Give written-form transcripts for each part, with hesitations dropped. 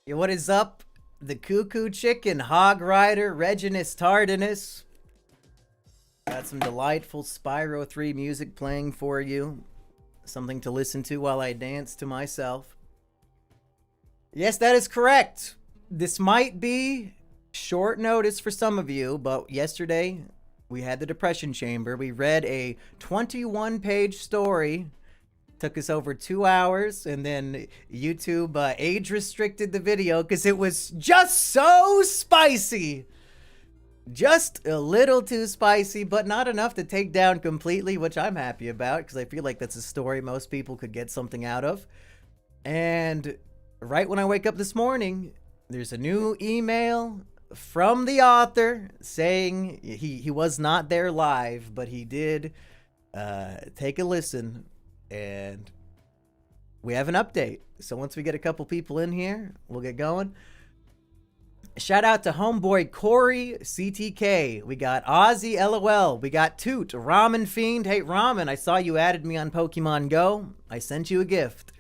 Yo, what is up? The Cuckoo Chicken, Hog Rider, Reginus Tardinus. Got some delightful Spyro 3 music playing for you. Something to listen to while I dance to myself. Yes, that is correct. This might be short notice for some of you, but yesterday we had the Depression Chamber. We read a 21-page story. Took us over 2 hours, and then YouTube age restricted the video because it was just so spicy. Just a little too spicy, but not enough to take down completely, which I'm happy about because I feel like that's a story most people could get something out of. And right when I wake up this morning, there's a new email from the author saying he was not there live, but he did take a listen. And we have an update. So once we get a couple people in here, we'll get going. Shout out to homeboy Corey CTK. We got Ozzy LOL. We got Toot, Ramen Fiend. Hey Ramen, I saw you added me on Pokemon Go. I sent you a gift.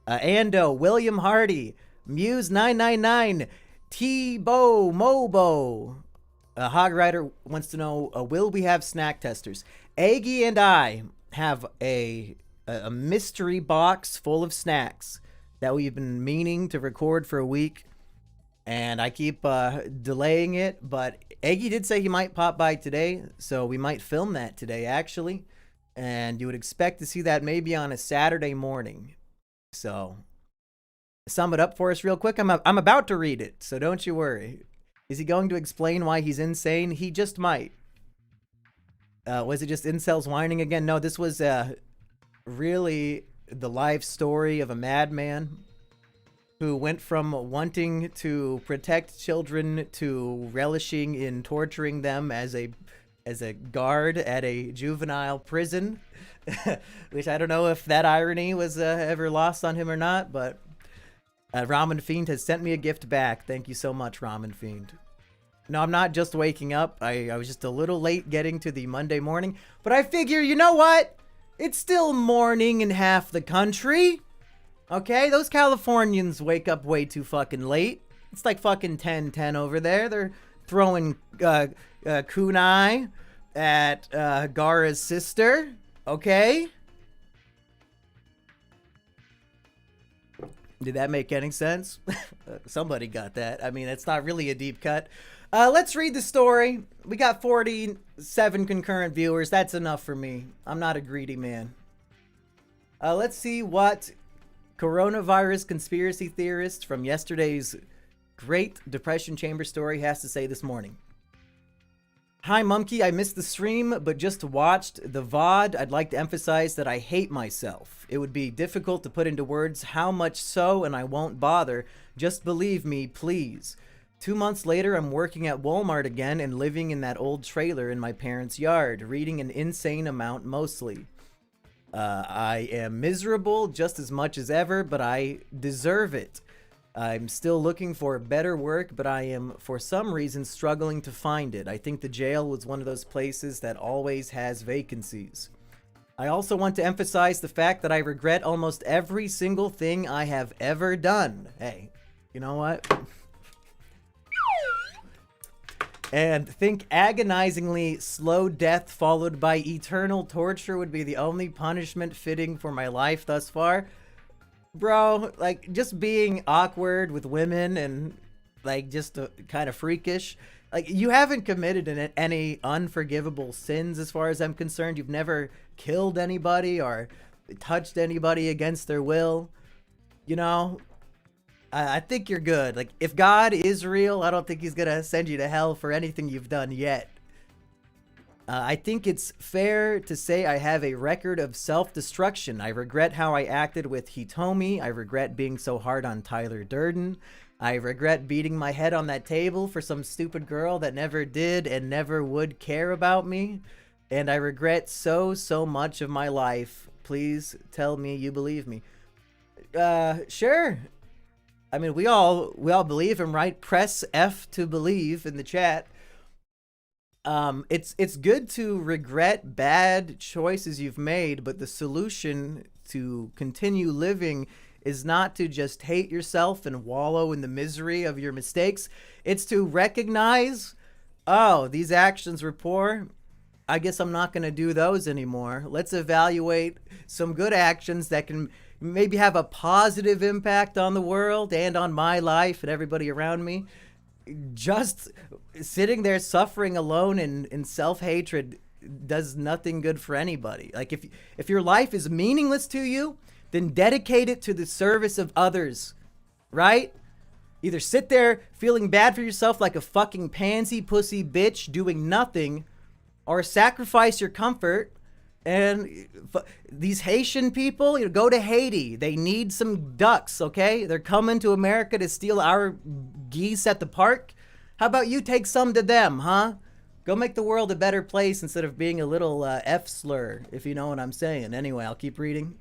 Ando, William Hardy, Muse 999, T-Bo Mobo. Hog Rider wants to know, will we have snack testers? Aggie and I have a mystery box full of snacks that we've been meaning to record for a week, and I keep delaying it, but Eggy did say he might pop by today, so we might film that today actually, and you would expect to see that maybe on a Saturday morning. So sum it up for us real quick. I'm about to read it, so don't you worry. Is he going to explain why he's insane? He just might. Was it just incels whining again? No, this was really the life story of a madman who went from wanting to protect children to relishing in torturing them as a guard at a juvenile prison. Which I don't know if that irony was ever lost on him or not, but Ramen Fiend has sent me a gift back. Thank you so much, Ramen Fiend. No, I'm not just waking up. I was just a little late getting to the Monday morning, but I figure, you know what? It's still morning in half the country. Okay, those Californians wake up way too fucking late. It's like fucking 10:10 over there. They're throwing kunai at Gara's sister. Okay? Did that make any sense? Somebody got that. I mean, it's not really a deep cut. Let's read the story. We got 47 concurrent viewers. That's enough for me. I'm not a greedy man. Let's see what coronavirus conspiracy theorist from yesterday's Great Depression Chamber story has to say this morning. Hi, Mumkey. I missed the stream, but just watched the VOD. I'd like to emphasize that I hate myself. It would be difficult to put into words how much so, and I won't bother. Just believe me, please. 2 months later, I'm working at Walmart again and living in that old trailer in my parents' yard, reading an insane amount mostly. I am miserable just as much as ever, but I deserve it. I'm still looking for better work, but I am, for some reason, struggling to find it. I think the jail was one of those places that always has vacancies. I also want to emphasize the fact that I regret almost every single thing I have ever done. Hey, you know what? And think agonizingly slow death followed by eternal torture would be the only punishment fitting for my life thus far. Bro, like, just being awkward with women and, like, just kind of freakish. Like, you haven't committed any unforgivable sins as far as I'm concerned. You've never killed anybody or touched anybody against their will. You know? I think you're good. Like, if God is real, I don't think he's gonna send you to hell for anything you've done yet. I think it's fair to say I have a record of self-destruction. I regret how I acted with Hitomi. I regret being so hard on Tyler Durden. I regret beating my head on that table for some stupid girl that never did and never would care about me. And I regret so much of my life. Please tell me you believe me. Sure. I mean, we all believe him, right? Press F to believe in the chat. It's good to regret bad choices you've made, but the solution to continue living is not to just hate yourself and wallow in the misery of your mistakes. It's to recognize, oh, these actions were poor. I guess I'm not going to do those anymore. Let's evaluate some good actions that can maybe have a positive impact on the world and on my life and everybody around me. Just sitting there suffering alone in self-hatred does nothing good for anybody. Like if your life is meaningless to you, then dedicate it to the service of others, right? Either sit there feeling bad for yourself like a fucking pansy pussy bitch doing nothing, or sacrifice your comfort. And these Haitian people, go to Haiti. They need some ducks, okay? They're coming to America to steal our geese at the park. How about you take some to them, huh? Go make the world a better place instead of being a little F-slur, if you know what I'm saying. Anyway, I'll keep reading.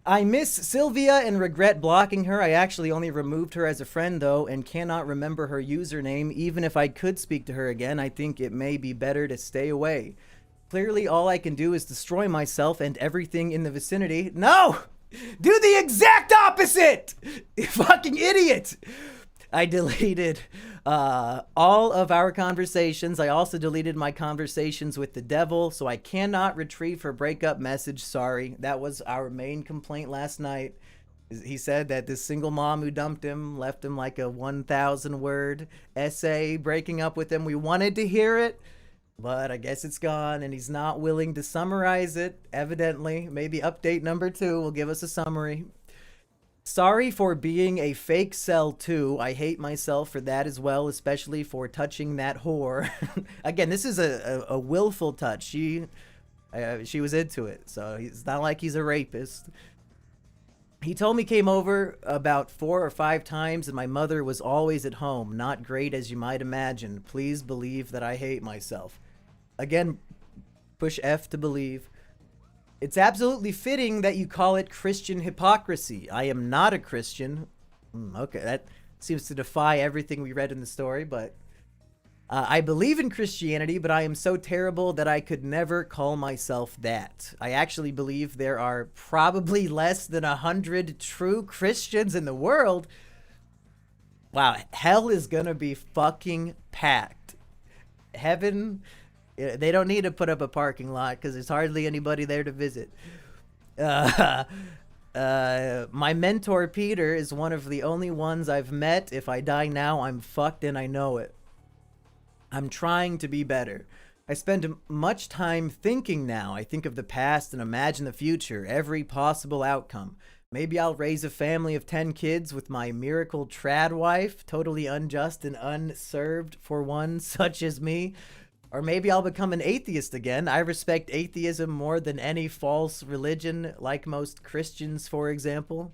I miss Sylvia and regret blocking her. I actually only removed her as a friend, though, and cannot remember her username. Even if I could speak to her again, I think it may be better to stay away. Clearly, all I can do is destroy myself and everything in the vicinity. No! Do the exact opposite! You fucking idiot! I deleted all of our conversations. I also deleted my conversations with the devil, so I cannot retrieve her breakup message. Sorry. That was our main complaint last night. He said that this single mom who dumped him left him like a 1,000-word essay breaking up with him. We wanted to hear it, but I guess it's gone, and he's not willing to summarize it, evidently. Maybe update number 2 will give us a summary. Sorry for being a fake cell too. I hate myself for that as well, especially for touching that whore. Again, this is a willful touch. She was into it, so it's not like he's a rapist. He told me came over about 4 or 5 times, and my mother was always at home. Not great, as you might imagine. Please believe that I hate myself. Again, push F to believe. It's absolutely fitting that you call it Christian hypocrisy. I am not a Christian. Okay, that seems to defy everything we read in the story, but I believe in Christianity, but I am so terrible that I could never call myself that. I actually believe there are probably less than 100 true Christians in the world. Wow, hell is gonna be fucking packed. Heaven... They don't need to put up a parking lot because there's hardly anybody there to visit. My mentor, Peter, is one of the only ones I've met. If I die now, I'm fucked and I know it. I'm trying to be better. I spend much time thinking now. I think of the past and imagine the future, every possible outcome. Maybe I'll raise a family of 10 kids with my miracle trad wife, totally unjust and unserved for one such as me. Or maybe I'll become an atheist again. I respect atheism more than any false religion, like most Christians, for example.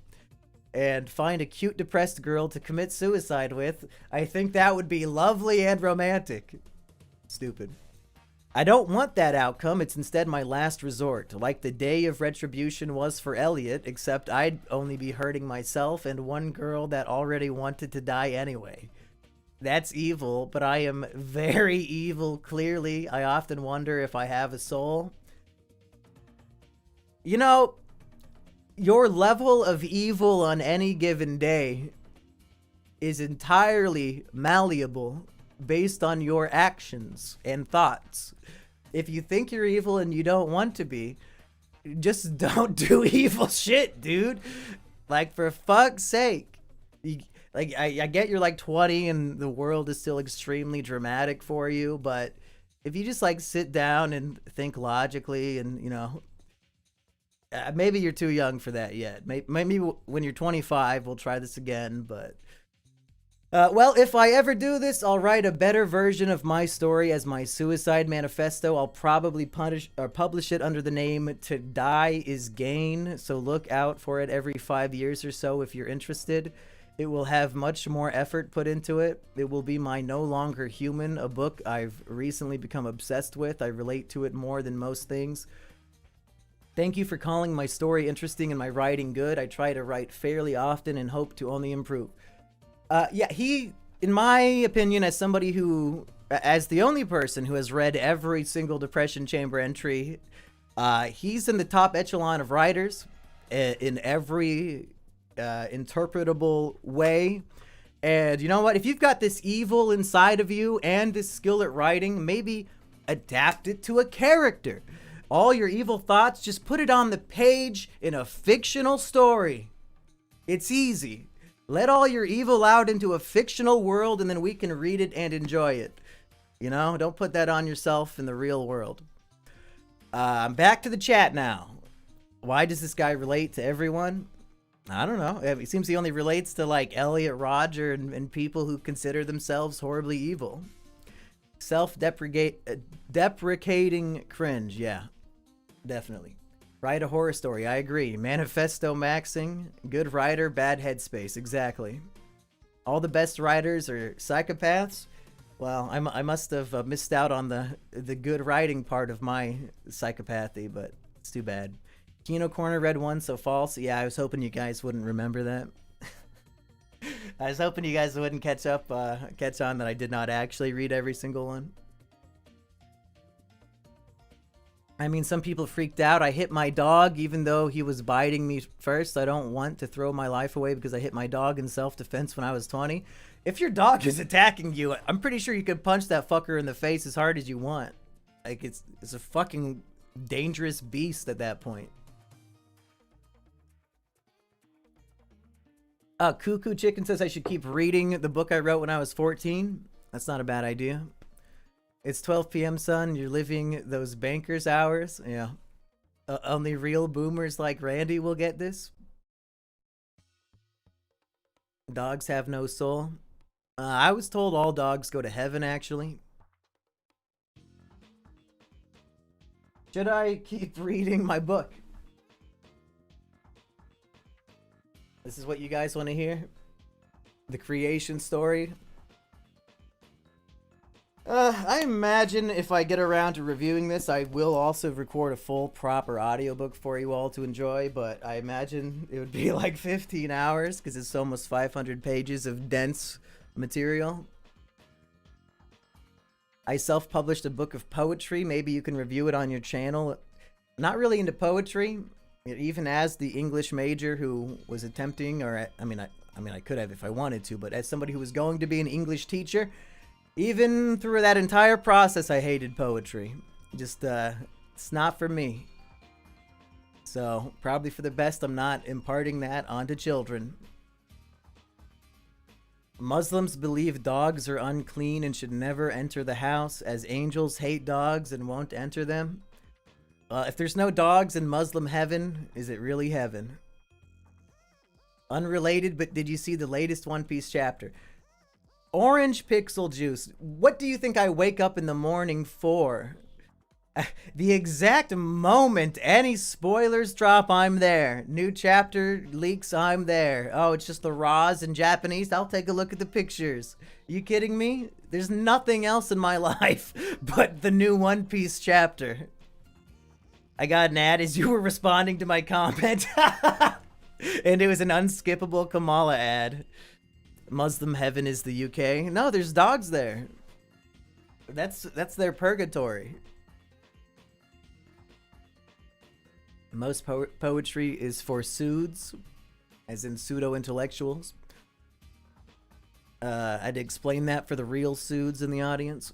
And find a cute, depressed girl to commit suicide with. I think that would be lovely and romantic. Stupid. I don't want that outcome. It's instead my last resort. Like the day of retribution was for Elliot, except I'd only be hurting myself and one girl that already wanted to die anyway. That's evil, but I am very evil, clearly. I often wonder if I have a soul. You know, your level of evil on any given day is entirely malleable based on your actions and thoughts. If you think you're evil and you don't want to be, just don't do evil shit, dude. Like, for fuck's sake. I get you're like 20 and the world is still extremely dramatic for you, but if you just like sit down and think logically and, maybe you're too young for that yet. Maybe when you're 25, we'll try this again, but... well, if I ever do this, I'll write a better version of my story as my suicide manifesto. I'll probably publish it under the name To Die Is Gain, so look out for it every 5 years or so if you're interested. It will have much more effort put into it. It will be my No Longer Human, a book I've recently become obsessed with. I relate to it more than most things. Thank you for calling my story interesting and my writing good. I try to write fairly often and hope to only improve. He, in my opinion, as somebody who, as the only person who has read every single Depression Chamber entry, he's in the top echelon of writers in every interpretable way. And you know what? If you've got this evil inside of you and this skill at writing, maybe adapt it to a character. All your evil thoughts, just put it on the page in a fictional story. It's easy. Let all your evil out into a fictional world and then we can read it and enjoy it. You know, don't put that on yourself in the real world. Back to the chat now. Why does this guy relate to everyone? I don't know. It seems he only relates to like Elliot Rodger and people who consider themselves horribly evil. Deprecating cringe. Yeah, definitely. Write a horror story. I agree. Manifesto maxing. Good writer, bad headspace. Exactly. All the best writers are psychopaths. Well, I must have missed out on the good writing part of my psychopathy, but it's too bad. Kino Corner read one, so false. Yeah, I was hoping you guys wouldn't remember that. I was hoping you guys wouldn't catch on that I did not actually read every single one. I mean, some people freaked out. I hit my dog even though he was biting me first. I don't want to throw my life away because I hit my dog in self-defense when I was 20. If your dog is attacking you, I'm pretty sure you could punch that fucker in the face as hard as you want. Like, it's a fucking dangerous beast at that point. Cuckoo Chicken says I should keep reading the book I wrote when I was 14. That's not a bad idea. It's 12 p.m., son. You're living those banker's hours. Yeah. Only real boomers like Randy will get this. Dogs have no soul. I was told all dogs go to heaven, actually. Should I keep reading my book? This is what you guys want to hear? The creation story? I imagine if I get around to reviewing this, I will also record a full, proper audiobook for you all to enjoy, but I imagine it would be like 15 hours, because it's almost 500 pages of dense material. I self-published a book of poetry. Maybe you can review it on your channel. Not really into poetry. Even as the English major who was attempting, or I mean I could have if I wanted to, but as somebody who was going to be an English teacher, even through that entire process, I hated poetry. Just, it's not for me. So, probably for the best I'm not imparting that onto children. Muslims believe dogs are unclean and should never enter the house, as angels hate dogs and won't enter them. If there's no dogs in Muslim heaven, is it really heaven? Unrelated, but did you see the latest One Piece chapter? Orange pixel juice. What do you think I wake up in the morning for? The exact moment any spoilers drop, I'm there. New chapter leaks, I'm there. Oh, it's just the raws in Japanese? I'll take a look at the pictures. You kidding me? There's nothing else in my life but the new One Piece chapter. I got an ad as you were responding to my comment. And it was an unskippable Kamala ad. Muslim heaven is the UK. No, there's dogs there. That's their purgatory. Most poetry is for pseuds, as in pseudo-intellectuals. I'd explain that for the real pseuds in the audience.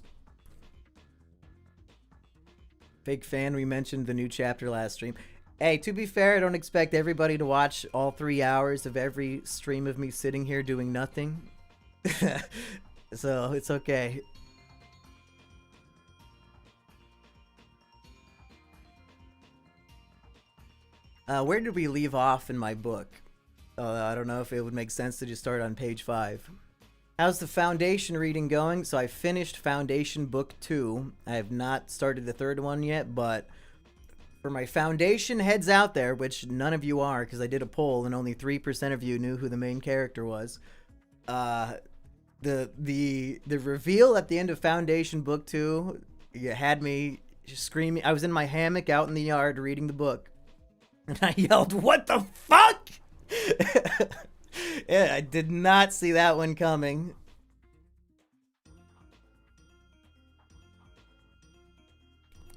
Fake fan, we mentioned the new chapter last stream. Hey, to be fair, I don't expect everybody to watch all 3 hours of every stream of me sitting here doing nothing. So, it's okay. Where did we leave off in my book? I don't know if it would make sense to just start on page 5. How's the foundation reading going? So I finished Foundation Book 2. I have not started the third one yet, but for my foundation heads out there, which none of you are, because I did a poll and only 3% of you knew who the main character was. The reveal at the end of Foundation Book 2, you had me screaming. I was in my hammock out in the yard reading the book, and I yelled, "What the fuck?" Yeah, I did not see that one coming.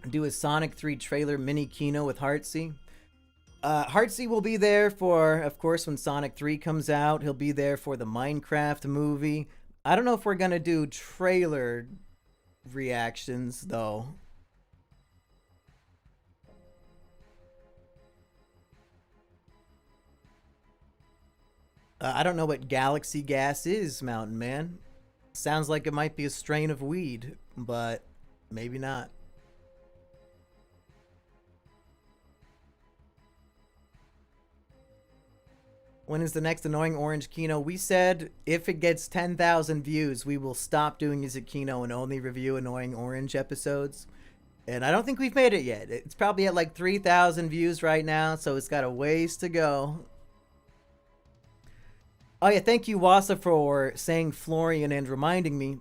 Do a Sonic 3 trailer mini kino with Heartsy. Heartsy will be there for, of course, when Sonic 3 comes out. He'll be there for the Minecraft movie. I don't know if we're gonna do trailer reactions, though. I don't know what Galaxy Gas is, Mountain Man. Sounds like it might be a strain of weed, but maybe not. When is the next Annoying Orange Kino? We said if it gets 10,000 views, we will stop doing Is It Kino and only review Annoying Orange episodes. And I don't think we've made it yet. It's probably at like 3,000 views right now, so it's got a ways to go. Oh yeah, thank you, Wasa, for saying Florian and reminding me.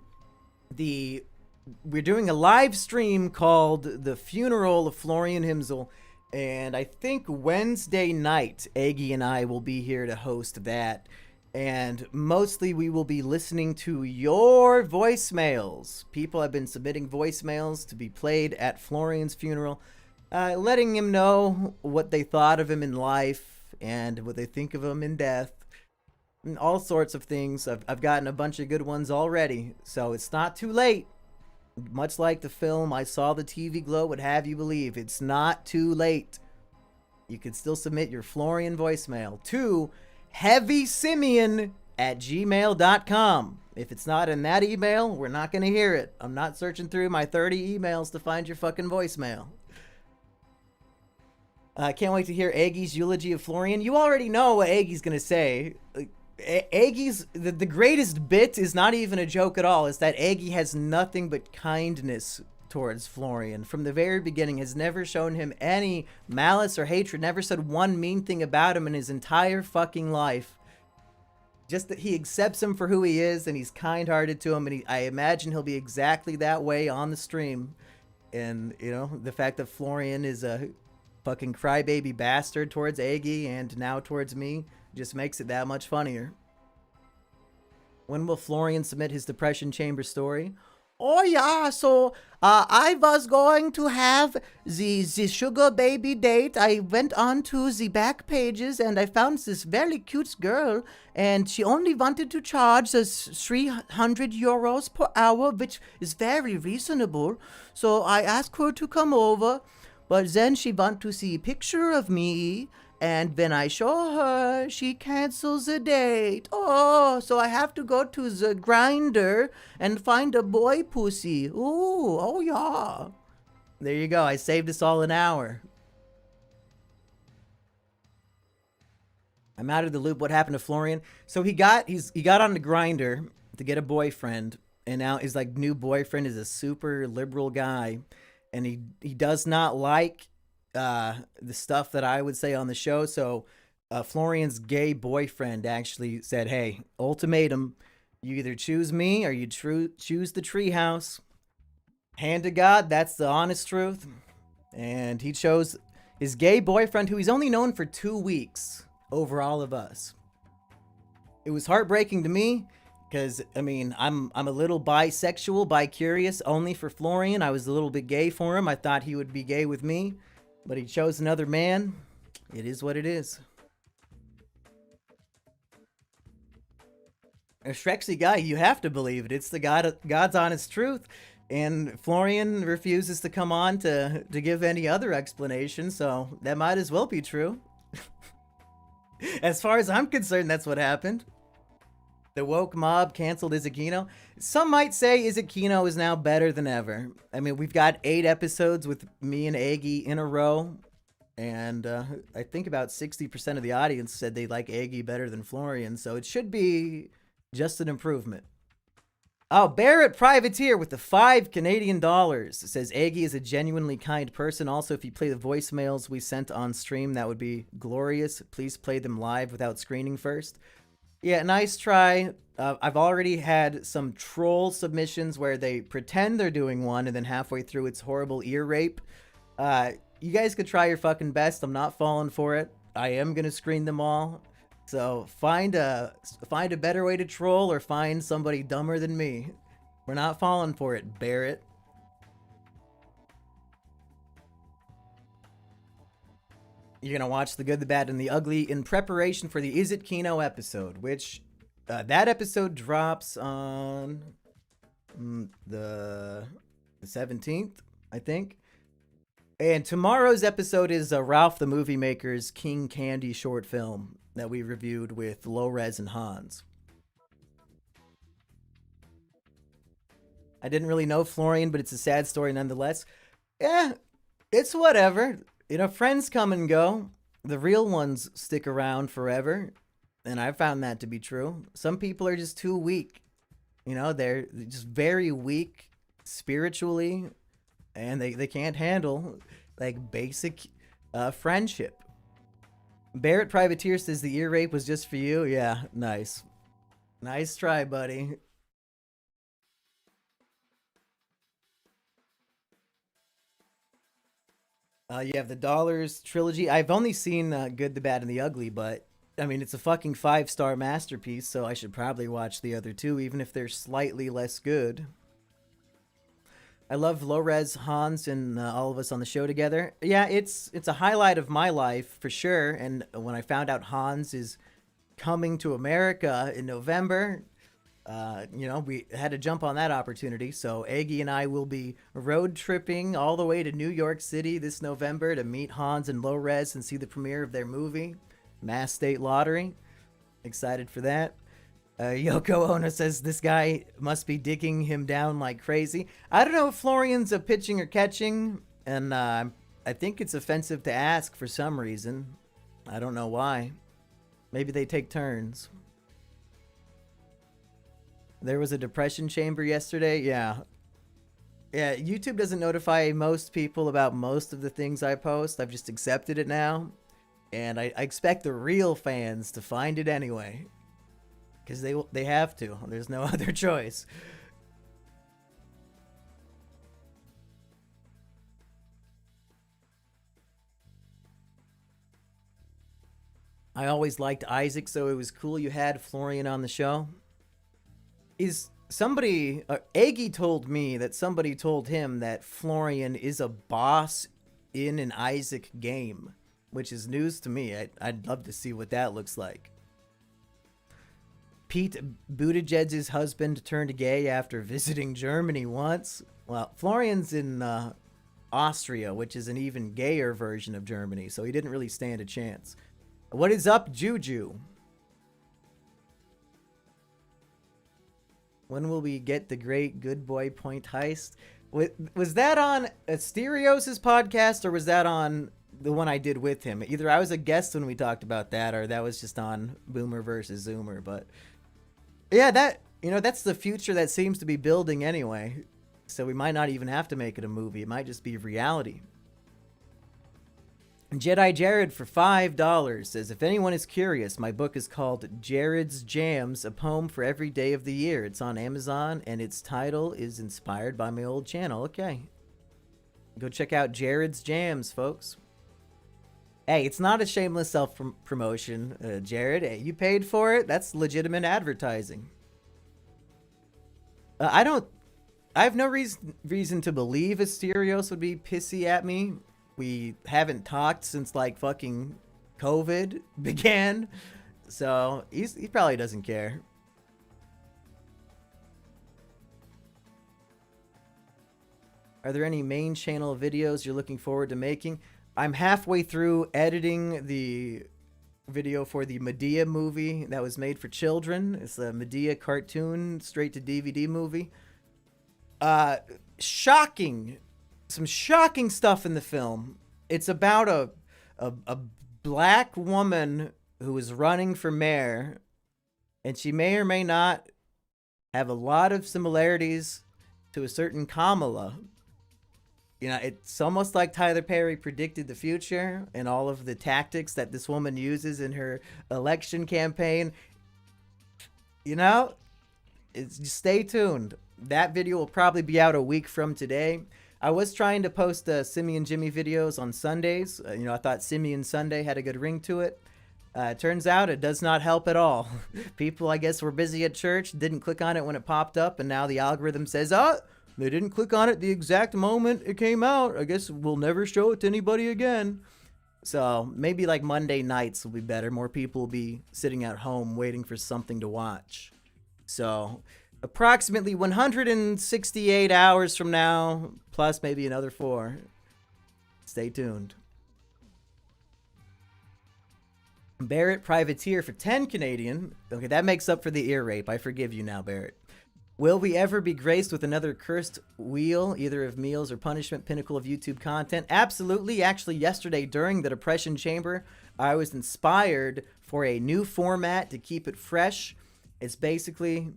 We're doing a live stream called The Funeral of Florian Himsel, and I think Wednesday night, Aggie and I will be here to host that. And mostly we will be listening to your voicemails. People have been submitting voicemails to be played at Florian's funeral, letting him know what they thought of him in life and what they think of him in death. And all sorts of things. I've gotten a bunch of good ones already, so it's not too late. Much like the film I Saw the TV Glow would have you believe, it's not too late. You can still submit your Florian voicemail to heavysimeon@gmail.com. If it's not in that email, we're not going to hear it. I'm not searching through my 30 emails to find your fucking voicemail. I can't wait to hear Aggie's eulogy of Florian. You already know what Aggie's going to say. Aggie's the greatest bit is not even a joke at all. It's that Aggie has nothing but kindness towards Florian from the very beginning, has never shown him any malice or hatred, never said one mean thing about him in his entire fucking life. Just that he accepts him for who he is, and he's kind-hearted to him, and I imagine he'll be exactly that way on the stream. And you know, the fact that Florian is a fucking crybaby bastard towards Aggie and now towards me just makes it that much funnier. When will Florian submit his Depression Chamber story? Oh yeah, so I was going to have the sugar baby date. I went on to the back pages and I found this very cute girl, and she only wanted to charge us 300 euros per hour, which is very reasonable. So I asked her to come over, but then she wanted to see a picture of me. And when I show her, she cancels the date. Oh, so I have to go to the grinder and find a boy pussy. Ooh, oh yeah. There you go. I saved us all an hour. I'm out of the loop. What happened to Florian? So he got on the grinder to get a boyfriend, and now his like new boyfriend is a super liberal guy, and he does not like the stuff that I would say on the show. So Florian's gay boyfriend actually said, hey, ultimatum, you either choose me or you choose the treehouse. Hand to God, that's the honest truth. And he chose his gay boyfriend, who he's only known for 2 weeks, over all of us. It was heartbreaking to me because, I mean, I'm a little bisexual, bi-curious, only for Florian. I was a little bit gay for him. I thought he would be gay with me. But he chose another man. It is what it is. A Shrexy guy, you have to believe it. It's the God's honest truth. And Florian refuses to come on to give any other explanation, so that might as well be true. As far as I'm concerned, that's what happened. The woke mob canceled Izakino. Some might say Izakino is now better than ever. I mean, we've got 8 episodes with me and Aggie in a row. And I think about 60% of the audience said they like Aggie better than Florian. So it should be just an improvement. Oh, Barrett Privateer with the $5 Canadian says Aggie is a genuinely kind person. Also, if you play the voicemails we sent on stream, that would be glorious. Please play them live without screening first. Yeah, nice try. I've already had some troll submissions where they pretend they're doing one and then halfway through it's horrible ear rape. You guys could try your fucking best. I'm not falling for it. I am gonna screen them all. So find a better way to troll or find somebody dumber than me. We're not falling for it, Barrett. You're going to watch The Good, the Bad, and the Ugly in preparation for the Is It Kino episode, which that episode drops on the 17th, I think. And tomorrow's episode is Ralph the Movie Maker's King Candy short film that we reviewed with Low-Res and Hans. I didn't really know Florian, but it's a sad story nonetheless. Yeah, it's whatever. You know, friends come and go. The real ones stick around forever. And I found that to be true. Some people are just too weak. You know, they're just very weak spiritually. And they can't handle, like, basic friendship. Barrett Privateer says the ear rape was just for you. Yeah, nice. Nice try, buddy. You have the Dollars trilogy. I've only seen Good, the Bad, and the Ugly, but I mean, it's a fucking 5-star masterpiece, so I should probably watch the other two, even if they're slightly less good. I love Low-Res, Hans, and all of us on the show together. Yeah, it's a highlight of my life, for sure, and when I found out Hans is coming to America in November, you know, we had to jump on that opportunity. So Aggie and I will be road tripping all the way to New York City this November to meet Hans and Low-Res and see the premiere of their movie, Mass State Lottery. Excited for that. Yoko Ono says this guy must be digging him down like crazy. I don't know if Florian's a pitching or catching, and I think it's offensive to ask for some reason. I don't know why. Maybe they take turns. There was a depression chamber yesterday. Yeah. Yeah, YouTube doesn't notify most people about most of the things I post. I've just accepted it now. And I expect the real fans to find it anyway. Because they have to. There's no other choice. I always liked Isaac, so it was cool you had Florian on the show. Is somebody... Aggie told me that somebody told him that Florian is a boss in an Isaac game, which is news to me. I'd love to see what that looks like. Pete Buttigieg's husband turned gay after visiting Germany once. Well, Florian's in Austria, which is an even gayer version of Germany, so he didn't really stand a chance. What is up, Juju? When will we get the great Good Boy Point heist? Was that on Asterios' podcast, or was that on the one I did with him? Either I was a guest when we talked about that, or that was just on Boomer versus Zoomer. But yeah, that's the future that seems to be building anyway. So we might not even have to make it a movie. It might just be reality. Jedi Jared for $5 says, if anyone is curious, my book is called Jared's Jams, a poem for every day of the year. It's on Amazon, and its title is inspired by my old channel. Okay. Go check out Jared's Jams, folks. Hey, it's not a shameless self-promotion, Jared. Hey, you paid for it. That's legitimate advertising. I have no reason to believe Asterios would be pissy at me. We haven't talked since, like, fucking COVID began. So, he probably doesn't care. Are there any main channel videos you're looking forward to making? I'm halfway through editing the video for the Medea movie that was made for children. It's a Medea cartoon, straight to DVD movie. Shocking. Some shocking stuff in the film. It's about a black woman who is running for mayor, and she may or may not have a lot of similarities to a certain Kamala. You know, it's almost like Tyler Perry predicted the future and all of the tactics that this woman uses in her election campaign. You know, just stay tuned. That video will probably be out a week from today. I was trying to post Simi and Jimmy videos on Sundays. I thought Simi and Sunday had a good ring to it. Turns out it does not help at all. People, I guess, were busy at church, didn't click on it when it popped up, and now the algorithm says, oh, they didn't click on it the exact moment it came out. I guess we'll never show it to anybody again. So maybe like Monday nights will be better. More people will be sitting at home waiting for something to watch. So approximately 168 hours from now, plus maybe another 4. Stay tuned. Barrett Privateer for 10 Canadian. Okay, that makes up for the ear rape. I forgive you now, Barrett. Will we ever be graced with another cursed wheel, either of meals or punishment, pinnacle of YouTube content? Absolutely. Actually, yesterday during the Depression Chamber, I was inspired for a new format to keep it fresh. It's basically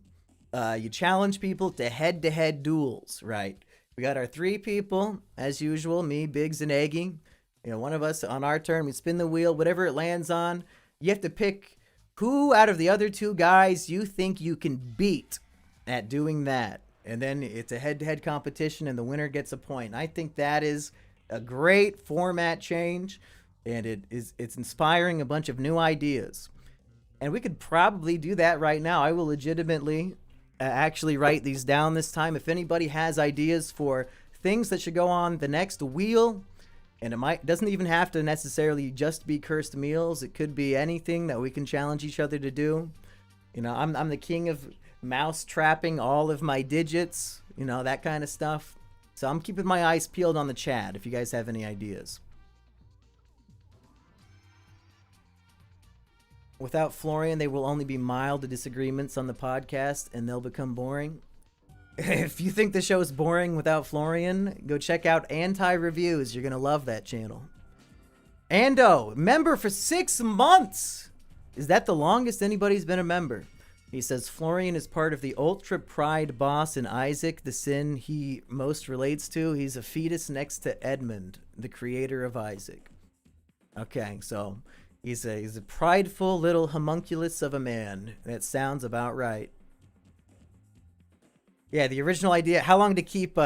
you challenge people to head-to-head duels, right? We got our 3 people, as usual, me, Biggs, and Eggy. You know, one of us on our turn, we spin the wheel, whatever it lands on. You have to pick who out of the other 2 guys you think you can beat at doing that. And then it's a head-to-head competition and the winner gets a point. I think that is a great format change, and it's inspiring a bunch of new ideas. And we could probably do that right now. I will legitimately actually write these down this time. If anybody has ideas for things that should go on the next wheel, and it doesn't even have to necessarily just be cursed meals. It could be anything that we can challenge each other to do. You know, I'm the king of mouse trapping all of my digits, you know, that kind of stuff. So I'm keeping my eyes peeled on the chat if you guys have any ideas. Without Florian, they will only be mild disagreements on the podcast and they'll become boring. If you think the show is boring without Florian, go check out Anti-Reviews. You're going to love that channel. Ando, member for 6 months. Is that the longest anybody's been a member? He says, Florian is part of the ultra pride boss in Isaac, the sin he most relates to. He's a fetus next to Edmund, the creator of Isaac. Okay, so he's a prideful little homunculus of a man. That sounds about right. Yeah, the original idea, how long to keep,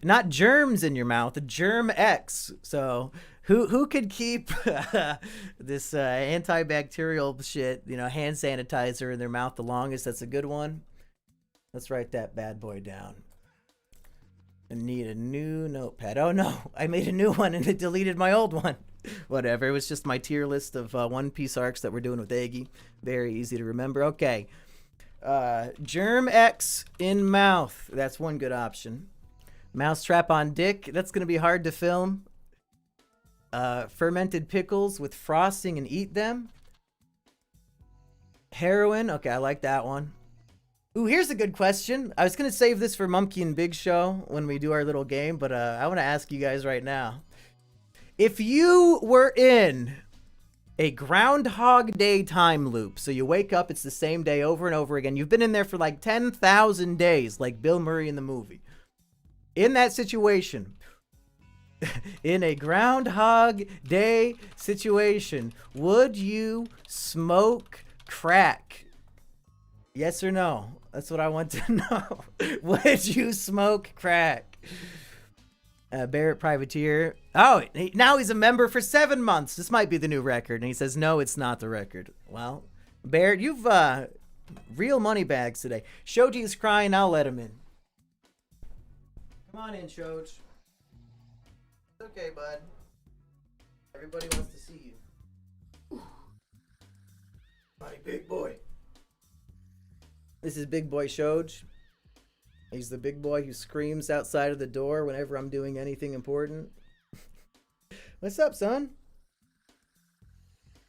not germs in your mouth, germ X. So who could keep this antibacterial shit, you know, hand sanitizer in their mouth the longest? That's a good one. Let's write that bad boy down. I need a new notepad. Oh no, I made a new one and it deleted my old one. Whatever, it was just my tier list of One Piece arcs that we're doing with Eggy. Very easy to remember. Okay. Germ X in mouth. That's one good option. Mousetrap on dick. That's going to be hard to film. Fermented pickles with frosting and eat them. Heroin. Okay, I like that one. Ooh, here's a good question. I was going to save this for Mumkey and Big Show when we do our little game, but I want to ask you guys right now. If you were in a Groundhog Day time loop, so you wake up, it's the same day over and over again. You've been in there for like 10,000 days, like Bill Murray in the movie. In that situation, in a Groundhog Day situation, would you smoke crack? Yes or no? That's what I want to know. Would you smoke crack? Barrett Privateer. Oh, now he's a member for 7 months. This might be the new record. And he says, no, it's not the record. Well, Barrett, you've real money bags today. Shoji's crying. I'll let him in. Come on in, Shoj. It's okay, bud. Everybody wants to see you. My big boy. This is Big Boy Shoj. He's the big boy who screams outside of the door whenever I'm doing anything important. What's up, son?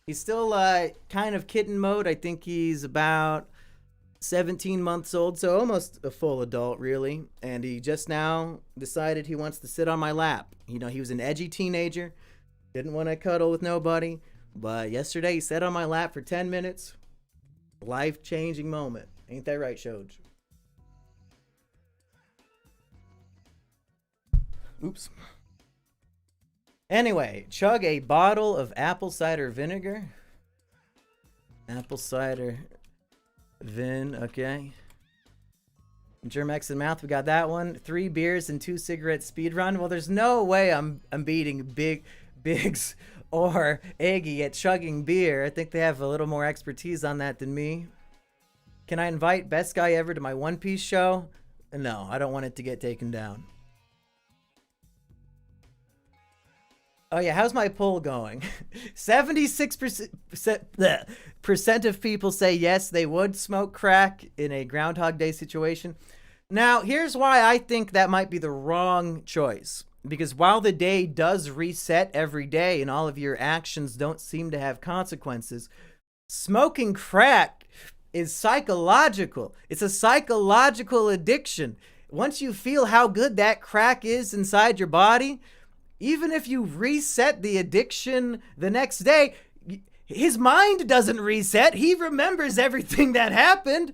He's still kind of kitten mode. I think he's about 17 months old, so almost a full adult, really. And he just now decided he wants to sit on my lap. You know, he was an edgy teenager, didn't want to cuddle with nobody. But yesterday he sat on my lap for 10 minutes. Life-changing moment. Ain't that right, Shoj? Oops. Anyway, chug a bottle of apple cider vinegar. Apple cider vin, okay. Germex in mouth, we got that one. 3 beers and 2 cigarettes speed run. Well, there's no way I'm beating Biggs or Eggy at chugging beer. I think they have a little more expertise on that than me. Can I invite Best Guy Ever to my One Piece show? No, I don't want it to get taken down. Oh yeah, how's my poll going? 76% of people say yes, they would smoke crack in a Groundhog Day situation. Now, here's why I think that might be the wrong choice. Because while the day does reset every day and all of your actions don't seem to have consequences, smoking crack is psychological. It's a psychological addiction. Once you feel how good that crack is inside your body, even if you reset the addiction the next day, his mind doesn't reset. He remembers everything that happened.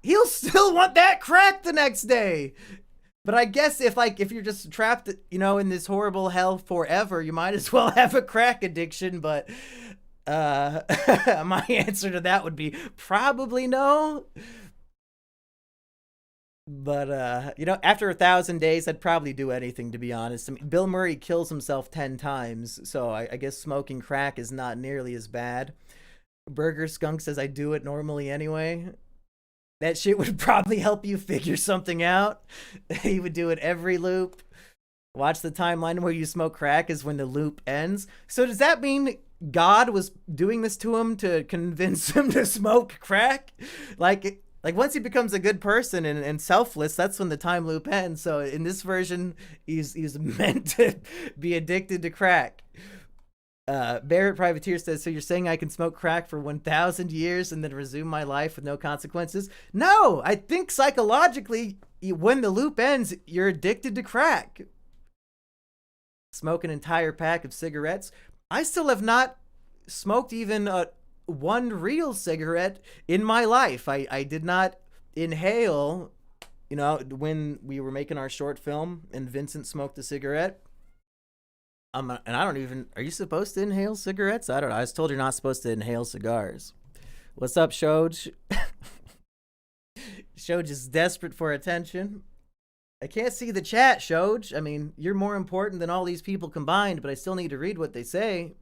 He'll still want that crack the next day. But I guess if you're just trapped, in this horrible hell forever, you might as well have a crack addiction. But my answer to that would be probably no. But after 1,000 days, I'd probably do anything, to be honest. I mean, Bill Murray kills himself 10 times, so I guess smoking crack is not nearly as bad. Burger Skunk says I do it normally anyway. That shit would probably help you figure something out. He would do it every loop. Watch the timeline where you smoke crack is when the loop ends. So does that mean God was doing this to him to convince him to smoke crack? Like once he becomes a good person and selfless, that's when the time loop ends. So in this version, he's meant to be addicted to crack. Barrett Privateer says, so you're saying I can smoke crack for 1,000 years and then resume my life with no consequences? No, I think psychologically, when the loop ends, you're addicted to crack. Smoke an entire pack of cigarettes. I still have not smoked even one real cigarette in my life. I did not inhale, when we were making our short film and Vincent smoked a cigarette. And I don't even, are you supposed to inhale cigarettes? I don't know. I was told you're not supposed to inhale cigars. What's up, Shoj? Shoj is desperate for attention. I can't see the chat, Shoj. I mean, you're more important than all these people combined, but I still need to read what they say.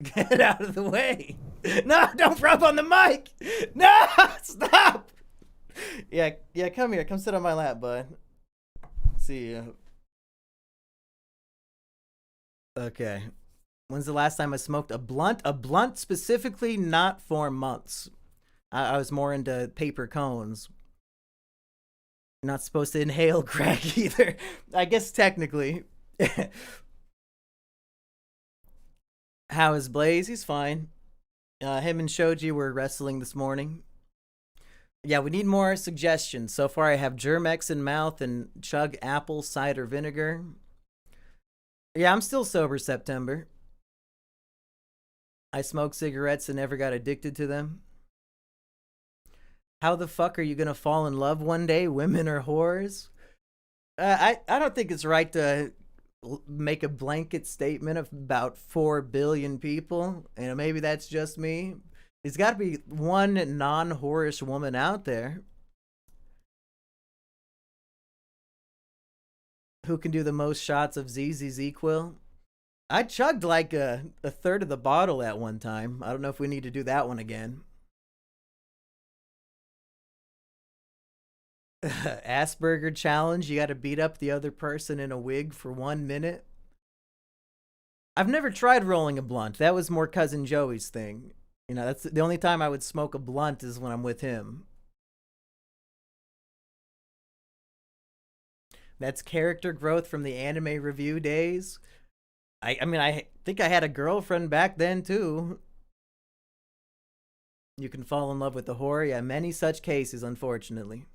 Get out of the way. No, don't rub on the mic. No, stop. Yeah, come here. Come sit on my lap, bud. See you. Okay. When's the last time I smoked a blunt? A blunt specifically, not for months. I was more into paper cones. You're not supposed to inhale crack either. I guess technically. How is Blaze? He's fine. Him and Shoji were wrestling this morning. Yeah, we need more suggestions. So far I have Germ-X in mouth and chug apple cider vinegar. Yeah, I'm still sober September. I smoked cigarettes and never got addicted to them. How the fuck are you gonna fall in love one day? Women are whores? I don't think it's right to make a blanket statement of about 4 billion people. Maybe that's just me. There's got to be one non-whorish woman out there who can do the most shots of ZZ's Equil. I chugged like a third of the bottle at one time. I don't know if we need to do that one again. Asperger challenge. You got to beat up the other person in a wig for 1 minute. I've never tried rolling a blunt. That was more Cousin Joey's thing. That's the only time I would smoke a blunt is when I'm with him. That's character growth from the anime review days. I think I had a girlfriend back then too. You can fall in love with the whore. Yeah, many such cases, unfortunately.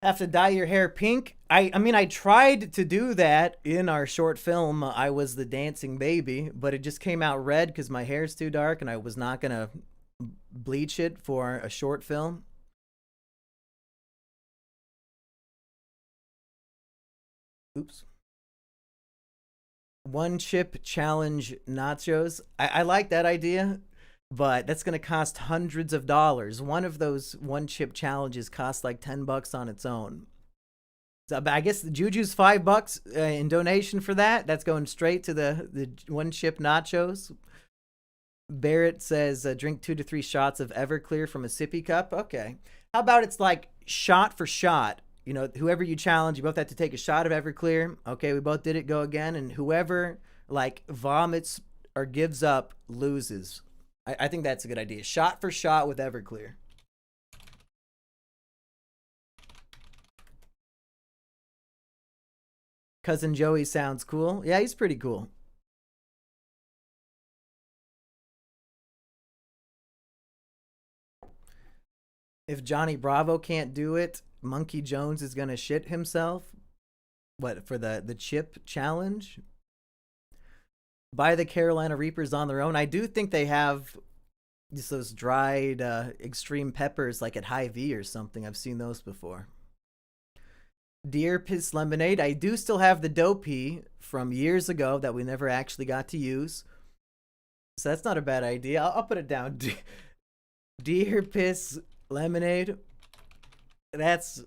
Have to dye your hair pink? I tried to do that in our short film. I was the dancing baby, but it just came out red because my hair's too dark and I was not gonna bleach it for a short film. Oops. One chip challenge nachos. I like that idea, but that's gonna cost hundreds of dollars. One of those one chip challenges costs like $10 on its own. So I guess the Juju's $5 in donation for that. That's going straight to the one chip nachos. Barrett says drink 2 to 3 shots of Everclear from a sippy cup. Okay. How about it's like shot for shot? Whoever you challenge, you both have to take a shot of Everclear. Okay, we both did it. Go again, and whoever like vomits or gives up, loses. I think that's a good idea. Shot for shot with Everclear. Cousin Joey sounds cool. Yeah, he's pretty cool. If Johnny Bravo can't do it, Monkey Jones is gonna shit himself. What, for the chip challenge? Buy the Carolina Reapers on their own. I do think they have just those dried extreme peppers like at Hy-Vee or something. I've seen those before. Deer Piss Lemonade. I do still have the dopey from years ago that we never actually got to use. So that's not a bad idea. I'll put it down. Deer Piss Lemonade. That's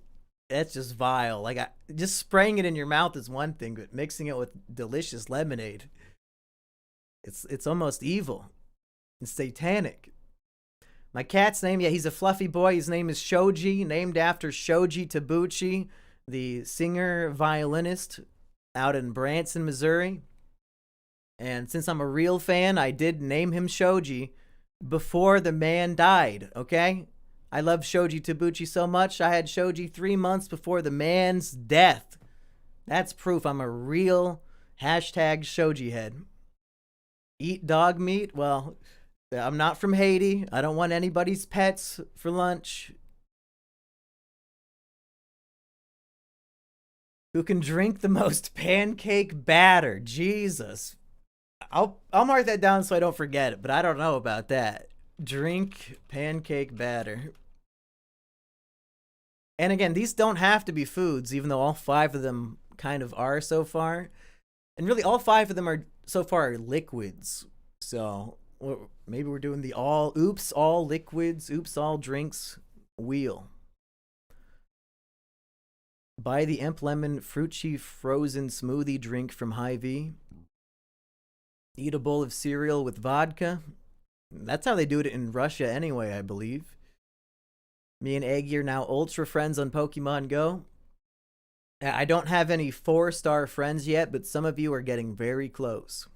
just vile. Like, just spraying it in your mouth is one thing, but mixing it with delicious lemonade, it's almost evil. It's satanic. My cat's name, yeah, he's a fluffy boy. His name is Shoji, named after Shoji Tabuchi, the singer violinist out in Branson, Missouri. And since I'm a real fan, I did name him Shoji before the man died, okay? I love Shoji Tabuchi so much, I had Shoji 3 months before the man's death. That's proof I'm a real hashtag Shoji head. Eat dog meat? Well, I'm not from Haiti. I don't want anybody's pets for lunch. Who can drink the most pancake batter? Jesus. I'll mark that down so I don't forget it, but I don't know about that. Drink pancake batter. And again, these don't have to be foods, even though all 5 of them kind of are so far. And really, all 5 of them are so far are liquids. So maybe we're doing the all liquids, oops, all drinks wheel. Buy the Imp Lemon Fruit Chief frozen smoothie drink from Hy-Vee. Eat a bowl of cereal with vodka. That's how they do it in Russia anyway, I believe. Me and Eggy are now ultra friends on Pokemon Go. I don't have any 4-star friends yet, but some of you are getting very close.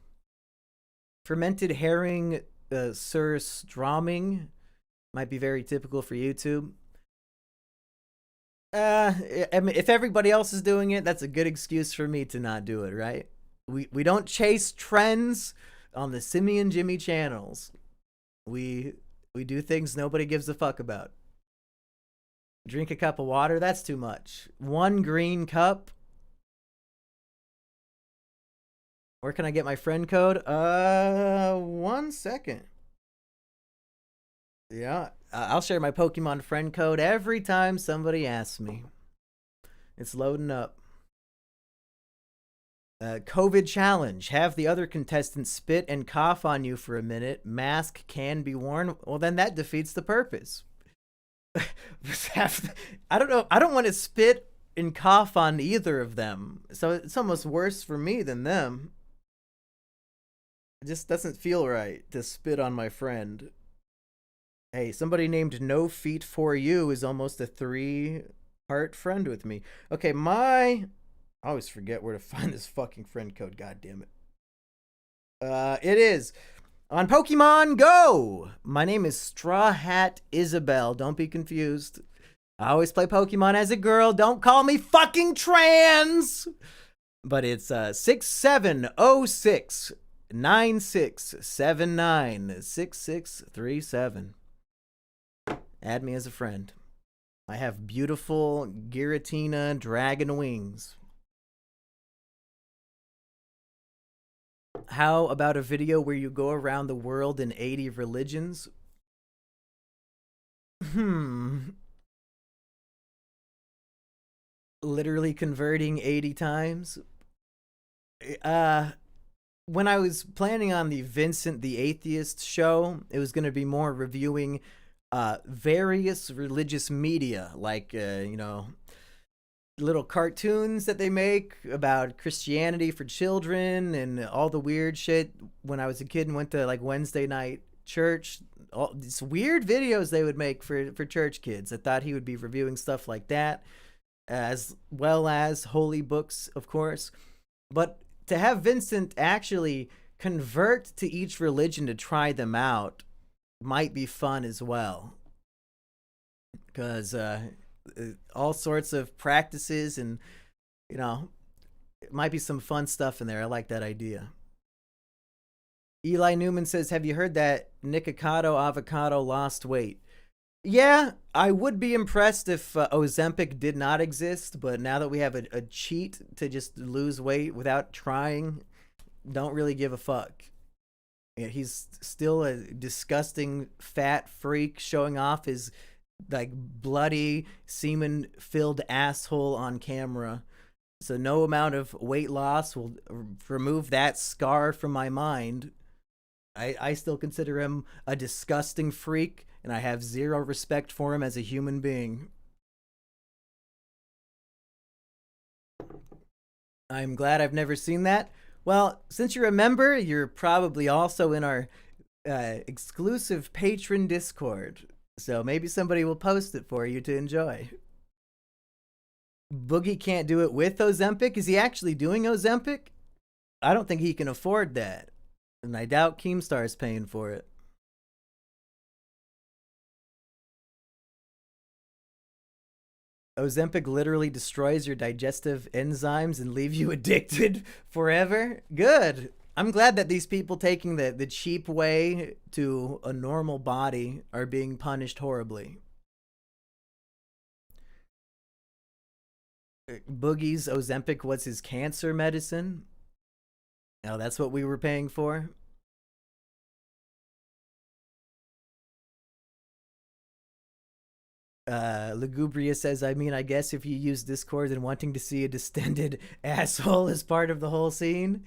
Fermented herring surströmming might be very typical for YouTube. I mean, if everybody else is doing it, that's a good excuse for me to not do it, right? We don't chase trends on the Simeon Jimmy channels. We do things nobody gives a fuck about. Drink a cup of water, that's too much. 1 green cup. Where can I get my friend code? 1 second. Yeah, I'll share my Pokemon friend code every time somebody asks me. It's loading up. COVID challenge. Have the other contestants spit and cough on you for a minute. Mask can be worn. Well, then that defeats the purpose. I don't know. I don't want to spit and cough on either of them. So it's almost worse for me than them. It just doesn't feel right to spit on my friend. Hey, somebody named No Feet For You is almost a 3-heart friend with me. Okay, I always forget where to find this fucking friend code, god damn it. It is on Pokemon Go. My name is Straw Hat Isabel. Don't be confused. I always play Pokemon as a girl. Don't call me fucking trans. But it's 6706 9679 6637. Add me as a friend. I have beautiful Giratina dragon wings. How about a video where you go around the world in 80 religions? Literally converting 80 times? When I was planning on the Vincent the Atheist show, it was going to be more reviewing various religious media, like, little cartoons that they make about Christianity for children and all the weird shit. When I was a kid and went to like Wednesday night church, all these weird videos they would make for church kids. I thought he would be reviewing stuff like that, as well as holy books, of course. But to have Vincent actually convert to each religion to try them out might be fun as well. Because all sorts of practices and, you know, it might be some fun stuff in there. I like that idea. Eli Newman says, have you heard that Nikocado avocado lost weight? Yeah, I would be impressed if Ozempic did not exist, but now that we have a cheat to just lose weight without trying, don't really give a fuck. Yeah, he's still a disgusting fat freak showing off his like bloody semen filled asshole on camera. So no amount of weight loss will remove that scar from my mind. I still consider him a disgusting freak, and I have zero respect for him as a human being. I'm glad I've never seen that. Well, since you're a member, you're probably also in our exclusive patron Discord. So maybe somebody will post it for you to enjoy. Boogie can't do it with Ozempic. Is he actually doing Ozempic? I don't think he can afford that. And I doubt Keemstar's paying for it. Ozempic literally destroys your digestive enzymes and leave you addicted forever? Good. I'm glad that these people taking the cheap way to a normal body are being punished horribly. Boogie's Ozempic was his cancer medicine. Oh, that's what we were paying for? Lugubria says, I mean, I guess if you use Discord and wanting to see a distended asshole as part of the whole scene.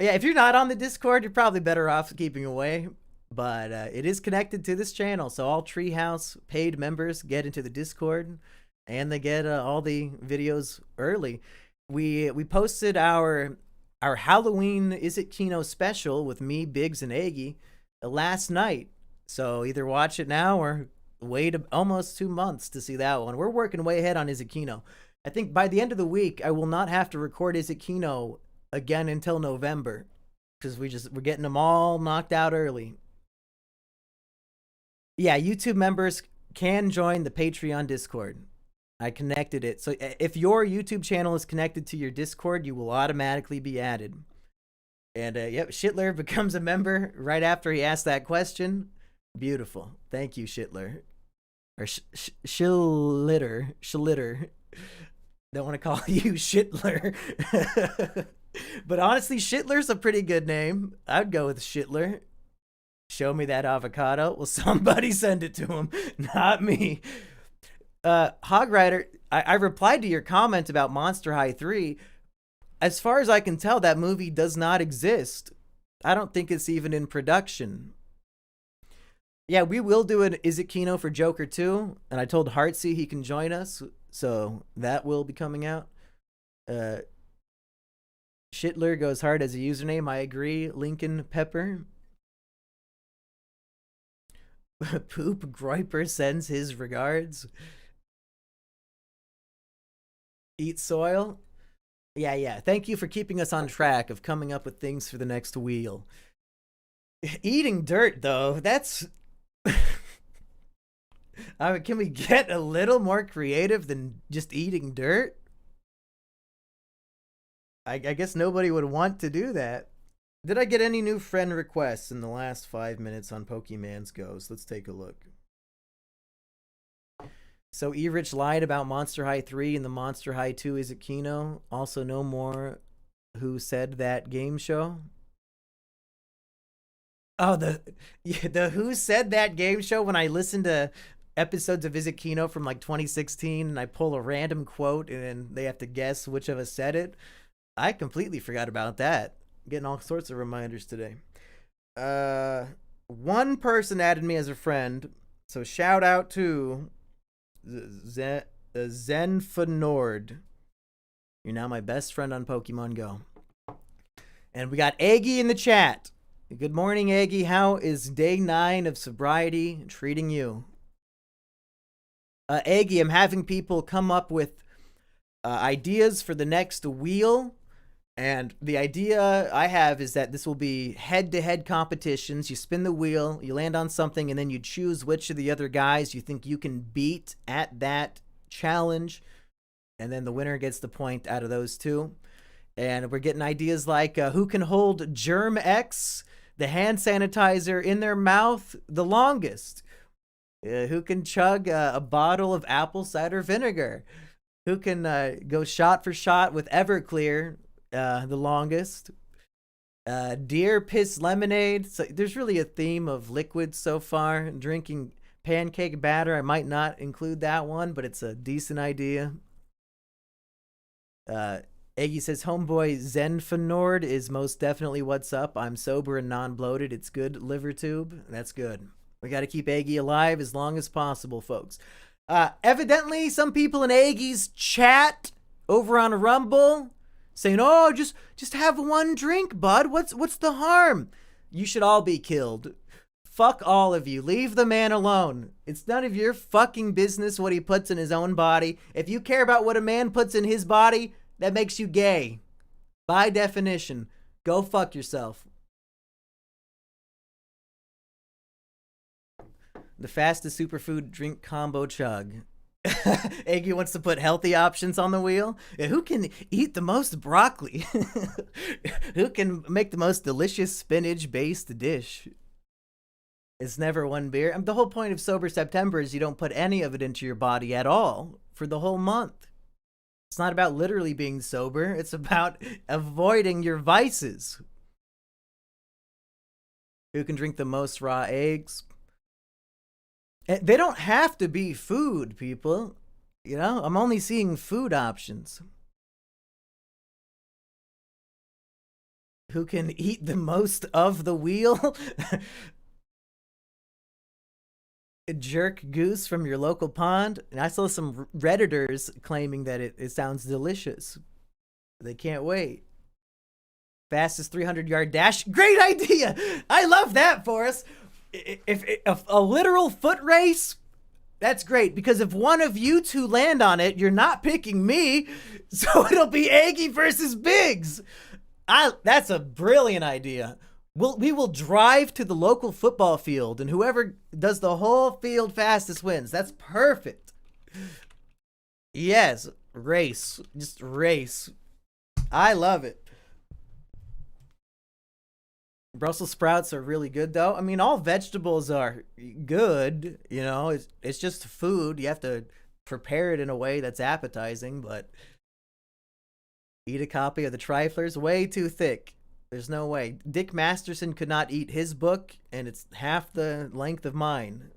Yeah, if you're not on the Discord, you're probably better off keeping away. But it is connected to this channel, so all Treehouse paid members get into the Discord, and they get all the videos early. We posted our Halloween Is It Kino special with me, Biggs, and Aggie last night. So either watch it now or wait almost 2 months to see that one. We're working way ahead on Is It Kino. I think by the end of the week, I will not have to record Is It Kino again until November, because we're getting them all knocked out early. Yeah, YouTube members can join the Patreon Discord. I connected it. So if your YouTube channel is connected to your Discord, you will automatically be added. And yep, Shitler becomes a member right after he asked that question. Beautiful. Thank you, Shitler. Or Shilitter. Don't want to call you Shitler. But honestly, Shitler's a pretty good name. I'd go with Shitler. Show me that avocado. Well, somebody send it to him, not me. Hog Rider, I replied to your comment about Monster High 3. As far as I can tell, that movie does not exist. I don't think it's even in production. Yeah, we will do an Is It Kino for Joker 2, and I told Heartsy he can join us, so that will be coming out. Shitler goes hard as a username. I agree. Lincoln Pepper. Poop Groiper sends his regards. Eat soil. Yeah. Thank you for keeping us on track of coming up with things for the next wheel. Eating dirt, though, that's... can we get a little more creative than just eating dirt? I guess nobody would want to do that. Did I get any new friend requests in the last 5 minutes on Pokemon's Goes? Let's take a look. So E-Rich lied about Monster High 3 and the Monster High 2 Is It Kino. Also no more Who Said That game show. Oh, the Who Said That game show, when I listen to episodes of Is It Kino from like 2016 and I pull a random quote and then they have to guess which of us said it. I completely forgot about that. I'm getting all sorts of reminders today. One person added me as a friend, so shout out to Zenfanord. You're now my best friend on Pokemon Go. And we got Aggie in the chat. Good morning, Aggie. How is day 9 of sobriety treating you? Aggie, I'm having people come up with ideas for the next wheel. And the idea I have is that this will be head-to-head competitions. You spin the wheel, you land on something, and then you choose which of the other guys you think you can beat at that challenge. And then the winner gets the point out of those two. And we're getting ideas like who can hold Germ X, the hand sanitizer, in their mouth the longest? Who can chug a bottle of apple cider vinegar? Who can go shot for shot with Everclear the longest? Deer piss lemonade. So there's really a theme of liquids so far. Drinking pancake batter. I might not include that one, but it's a decent idea. Eggy says, homeboy Zenfanord is most definitely what's up. I'm sober and non-bloated. It's good, liver tube. That's good. We got to keep Eggy alive as long as possible, folks. Evidently, some people in Eggy's chat over on Rumble saying, oh, just have one drink, bud. What's the harm? You should all be killed. Fuck all of you. Leave the man alone. It's none of your fucking business what he puts in his own body. If you care about what a man puts in his body, that makes you gay. By definition. Go fuck yourself. The fastest superfood drink combo chug. Eggy wants to put healthy options on the wheel. Who can eat the most broccoli? Who can make the most delicious spinach-based dish? It's never one beer. The whole point of Sober September is you don't put any of it into your body at all for the whole month. It's not about literally being sober. It's about avoiding your vices. Who can drink the most raw eggs? They don't have to be food, people. You know, I'm only seeing food options. Who can eat the most of the wheel? A jerk goose from your local pond. And I saw some Redditors claiming that it sounds delicious. They can't wait. Fastest 300-yard dash. Great idea. I love that for us. If a literal foot race, that's great, because if one of you two land on it, you're not picking me, so it'll be Aggie versus Biggs. That's a brilliant idea. We will drive to the local football field, and whoever does the whole field fastest wins. That's perfect. Yes, race. Just race. I love it. Brussels sprouts are really good, though. I mean, all vegetables are good. You know, it's just food. You have to prepare it in a way that's appetizing, but eat a copy of the Triflers. Way too thick. There's no way. Dick Masterson could not eat his book, and it's half the length of mine.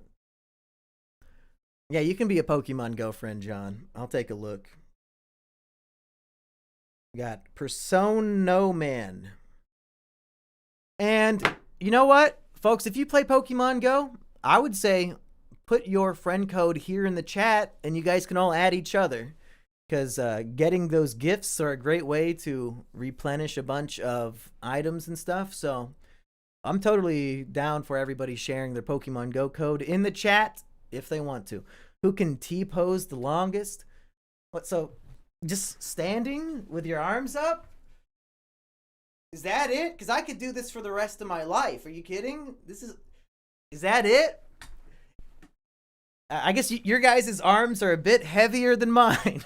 Yeah, you can be a Pokemon Go friend, John. I'll take a look. Got Persona Man. And you know what, folks? If you play Pokemon Go, I would say put your friend code here in the chat, and you guys can all add each other. Because getting those gifts are a great way to replenish a bunch of items and stuff. So I'm totally down for everybody sharing their Pokemon Go code in the chat if they want to. Who can T-pose the longest? What? So just standing with your arms up? Is that it? Because I could do this for the rest of my life. Are you kidding? Is that it? I guess your guys' arms are a bit heavier than mine.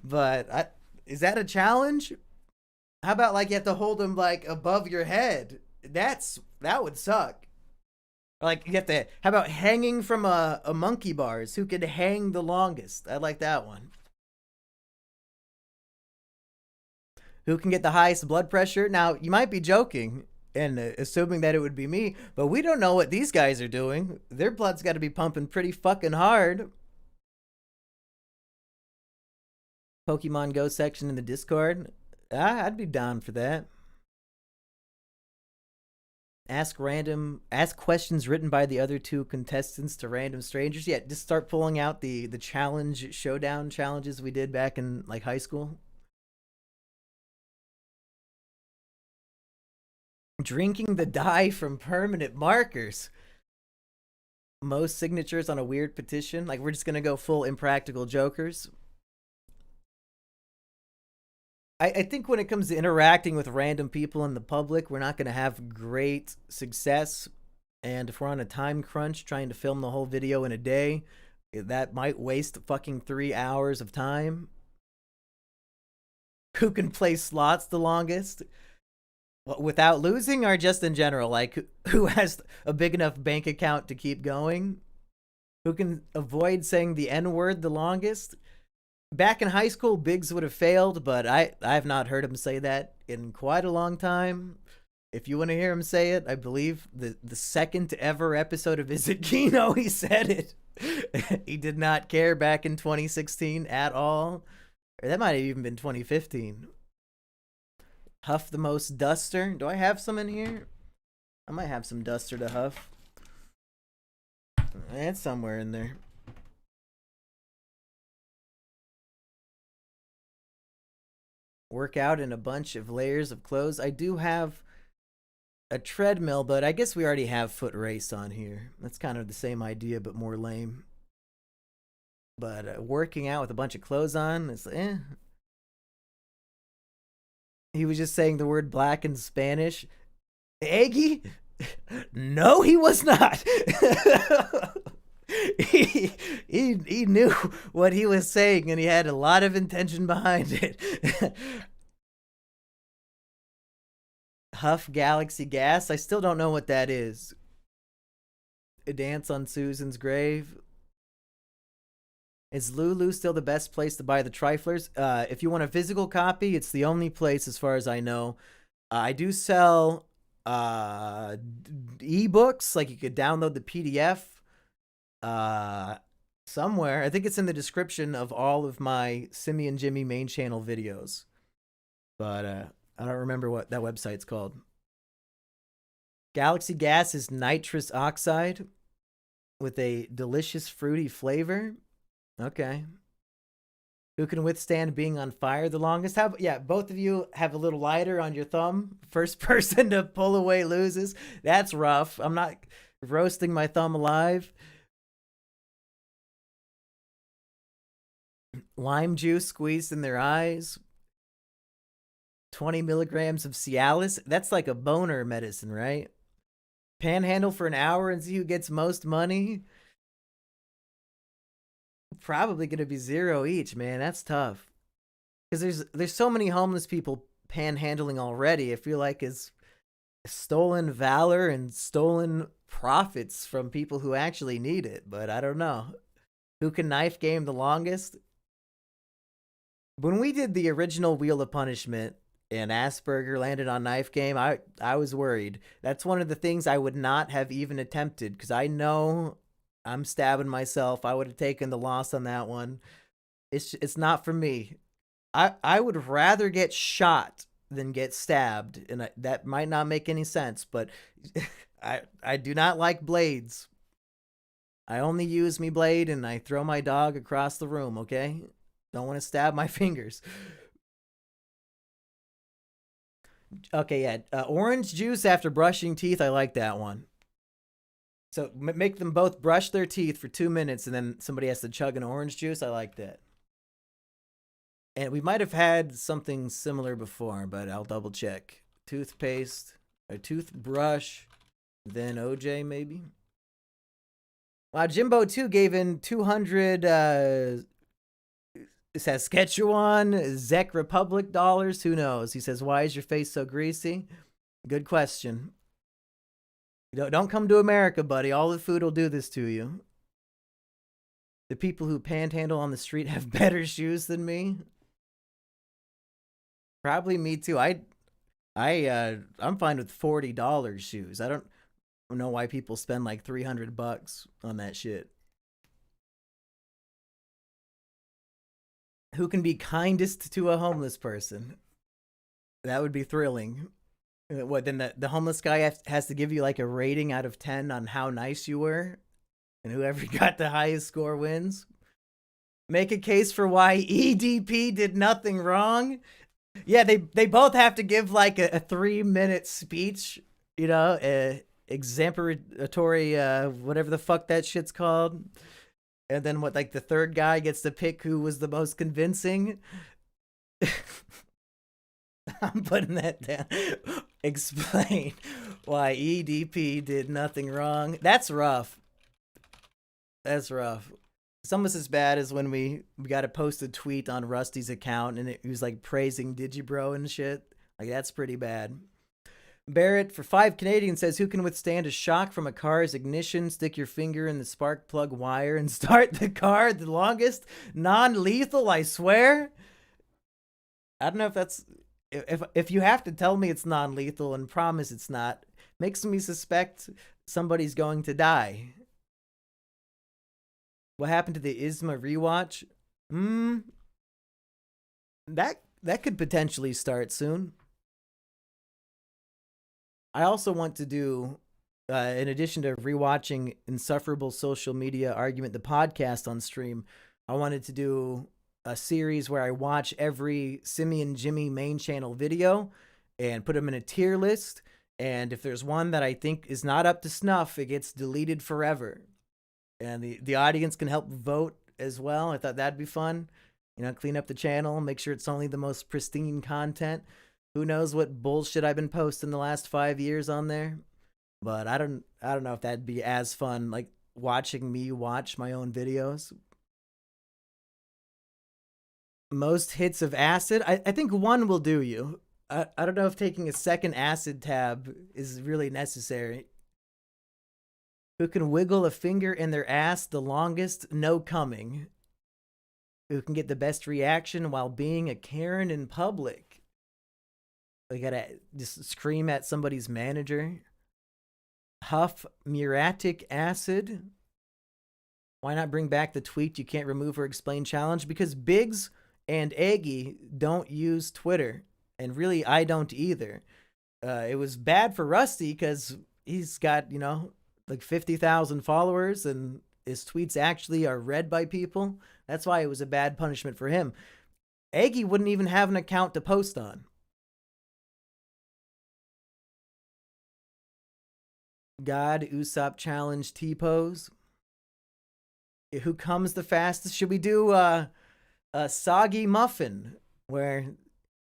But is that a challenge? How about like you have to hold them like above your head? That would suck. Like you have to, how about hanging from a monkey bars? Who could hang the longest? I like that one. Who can get the highest blood pressure? Now, you might be joking and assuming that it would be me, but we don't know what these guys are doing. Their blood's got to be pumping pretty fucking hard. Pokemon Go section in the Discord. I'd be down for that. Ask questions written by the other two contestants to random strangers. Yeah, just start pulling out the challenge showdown challenges we did back in like high school. Drinking the dye from permanent markers. Most signatures on a weird petition. Like, we're just gonna go full Impractical Jokers. I think when it comes to interacting with random people in the public, we're not going to have great success. And if we're on a time crunch trying to film the whole video in a day, that might waste fucking 3 hours of time. Who can play slots the longest without losing, or just in general? Like, who has a big enough bank account to keep going? Who can avoid saying the N word the longest? Back in high school, Biggs would have failed, but I've not heard him say that in quite a long time. If you want to hear him say it, I believe the second ever episode of Is It Kino, he said it. He did not care back in 2016 at all. Or that might have even been 2015. Huff the most duster. Do I have some in here? I might have some duster to huff. It's somewhere in there. Work out in a bunch of layers of clothes. I do have a treadmill, but I guess we already have foot race on here. That's kind of the same idea, but more lame. But working out with a bunch of clothes on, it's He was just saying the word black in Spanish. Eggy? No, he was not. he knew what he was saying, and he had a lot of intention behind it. Huff Galaxy Gas. I still don't know what that is. A dance on Susan's grave. Is Lulu still the best place to buy the triflers? If you want a physical copy, it's the only place as far as I know. I do sell ebooks, like you could download the PDF somewhere. I think it's in the description of all of my Simi and Jimmy main channel videos. But I don't remember what that website's called. Galaxy Gas is nitrous oxide with a delicious fruity flavor. Okay. Who can withstand being on fire the longest? Yeah, both of you have a little lighter on your thumb. First person to pull away loses. That's rough. I'm not roasting my thumb alive. Lime juice squeezed in their eyes. 20 milligrams of Cialis. That's like a boner medicine, right? Panhandle for an hour and see who gets most money. Probably gonna be 0 each, man. That's tough. Because there's so many homeless people panhandling already. I feel like it's stolen valor and stolen profits from people who actually need it. But I don't know. Who can knife game the longest? When we did the original Wheel of Punishment and Asperger landed on knife game, I was worried. That's one of the things I would not have even attempted, because I know I'm stabbing myself. I would have taken the loss on that one. It's not for me. I would rather get shot than get stabbed, and that might not make any sense, but I do not like blades. I only use me blade and I throw my dog across the room, okay? Don't want to stab my fingers. Okay, yeah. Orange juice after brushing teeth. I like that one. So make them both brush their teeth for 2 minutes and then somebody has to chug an orange juice. I like that. And we might have had something similar before, but I'll double check. Toothpaste, a toothbrush, then OJ maybe. Wow, Jimbo 2 gave in 200 Saskatchewan, Czech Republic dollars. Who knows? He says, why is your face so greasy? Good question. Don't come to America, buddy. All the food will do this to you. The people who panhandle on the street have better shoes than me. Probably me too. I'm fine with $40 shoes. I don't know why people spend like $300 on that shit. Who can be kindest to a homeless person? That would be thrilling. What, then the homeless guy has to give you like a rating out of 10 on how nice you were, and whoever got the highest score wins. Make a case for why EDP did nothing wrong. Yeah, they both have to give like a 3-minute speech, you know, exemplary, whatever the fuck that shit's called. And then what, like the third guy gets to pick who was the most convincing. I'm putting that down. Explain why EDP did nothing wrong. That's rough. That's rough. It's almost as bad as when we got to post a tweet on Rusty's account and it was like praising Digibro and shit. Like, that's pretty bad. Barrett for 5 Canadian says, who can withstand a shock from a car's ignition? Stick your finger in the spark plug wire and start the car the longest. Non-lethal, I swear. I don't know if that's if you have to tell me it's non-lethal and promise it's not, makes me suspect somebody's going to die. What happened to the Isma rewatch? That could potentially start soon. I also want to do, in addition to rewatching Insufferable Social Media Argument, the podcast on stream, I wanted to do a series where I watch every Simeon Jimmy main channel video and put them in a tier list. And if there's one that I think is not up to snuff, it gets deleted forever. And the audience can help vote as well. I thought that'd be fun. You know, clean up the channel, make sure it's only the most pristine content. Who knows what bullshit I've been posting the last 5 years on there? But I don't know if that'd be as fun, like watching me watch my own videos. Most hits of acid? I think one will do you. I don't know if taking a second acid tab is really necessary. Who can wiggle a finger in their ass the longest? No coming. Who can get the best reaction while being a Karen in public? They gotta just scream at somebody's manager. Huff muriatic acid. Why not bring back the tweet you can't remove or explain challenge? Because Biggs and Eggy don't use Twitter. And really, I don't either. It was bad for Rusty because he's got, like 50,000 followers and his tweets actually are read by people. That's why it was a bad punishment for him. Eggy wouldn't even have an account to post on. God, Usopp challenge T-pose. Who comes the fastest? Should we do a soggy muffin where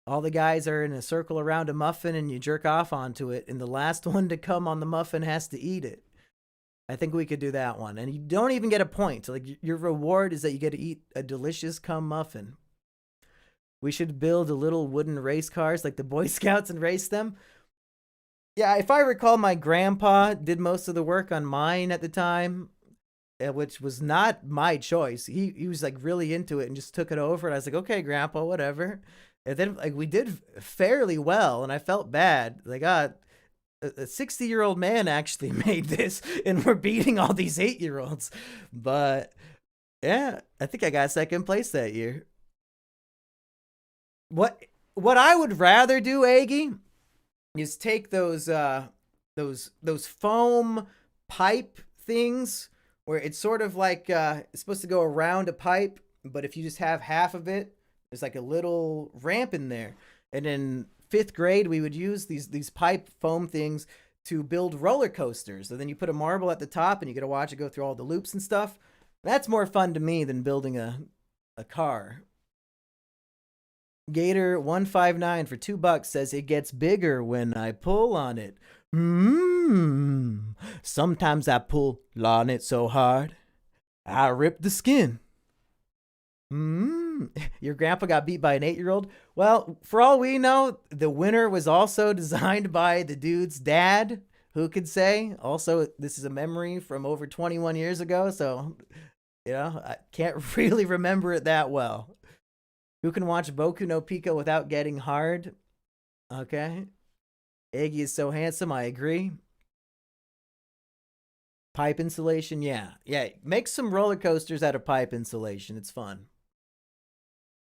all the guys are in a circle around a muffin and you jerk off onto it and the last one to come on the muffin has to eat it? I think we could do that one. And you don't even get a point. Like, your reward is that you get to eat a delicious cum muffin. We should build a little wooden race cars like the Boy Scouts and race them. Yeah, if I recall, my grandpa did most of the work on mine at the time, which was not my choice. He was like really into it and just took it over. And I was like, okay, grandpa, whatever. And then like we did fairly well and I felt bad. Like, a 60-year-old man actually made this and we're beating all these 8-year-olds. But yeah, I think I got second place that year. What I would rather do, Aggie, is take those foam pipe things where it's sort of like it's supposed to go around a pipe, but if you just have half of it, there's like a little ramp in there. And in 5th grade, we would use these pipe foam things to build roller coasters. And then you put a marble at the top and you get to watch it go through all the loops and stuff. That's more fun to me than building a car. Gator 159 for $2 says it gets bigger when I pull on it. Sometimes I pull on it so hard I rip the skin. Your grandpa got beat by an 8-year-old? Well, for all we know, the winner was also designed by the dude's dad. Who could say? Also, this is a memory from over 21 years ago, so I can't really remember it that well. Who can watch Boku no Pico without getting hard? Okay. Iggy is so handsome, I agree. Pipe insulation, yeah. Make some roller coasters out of pipe insulation. It's fun.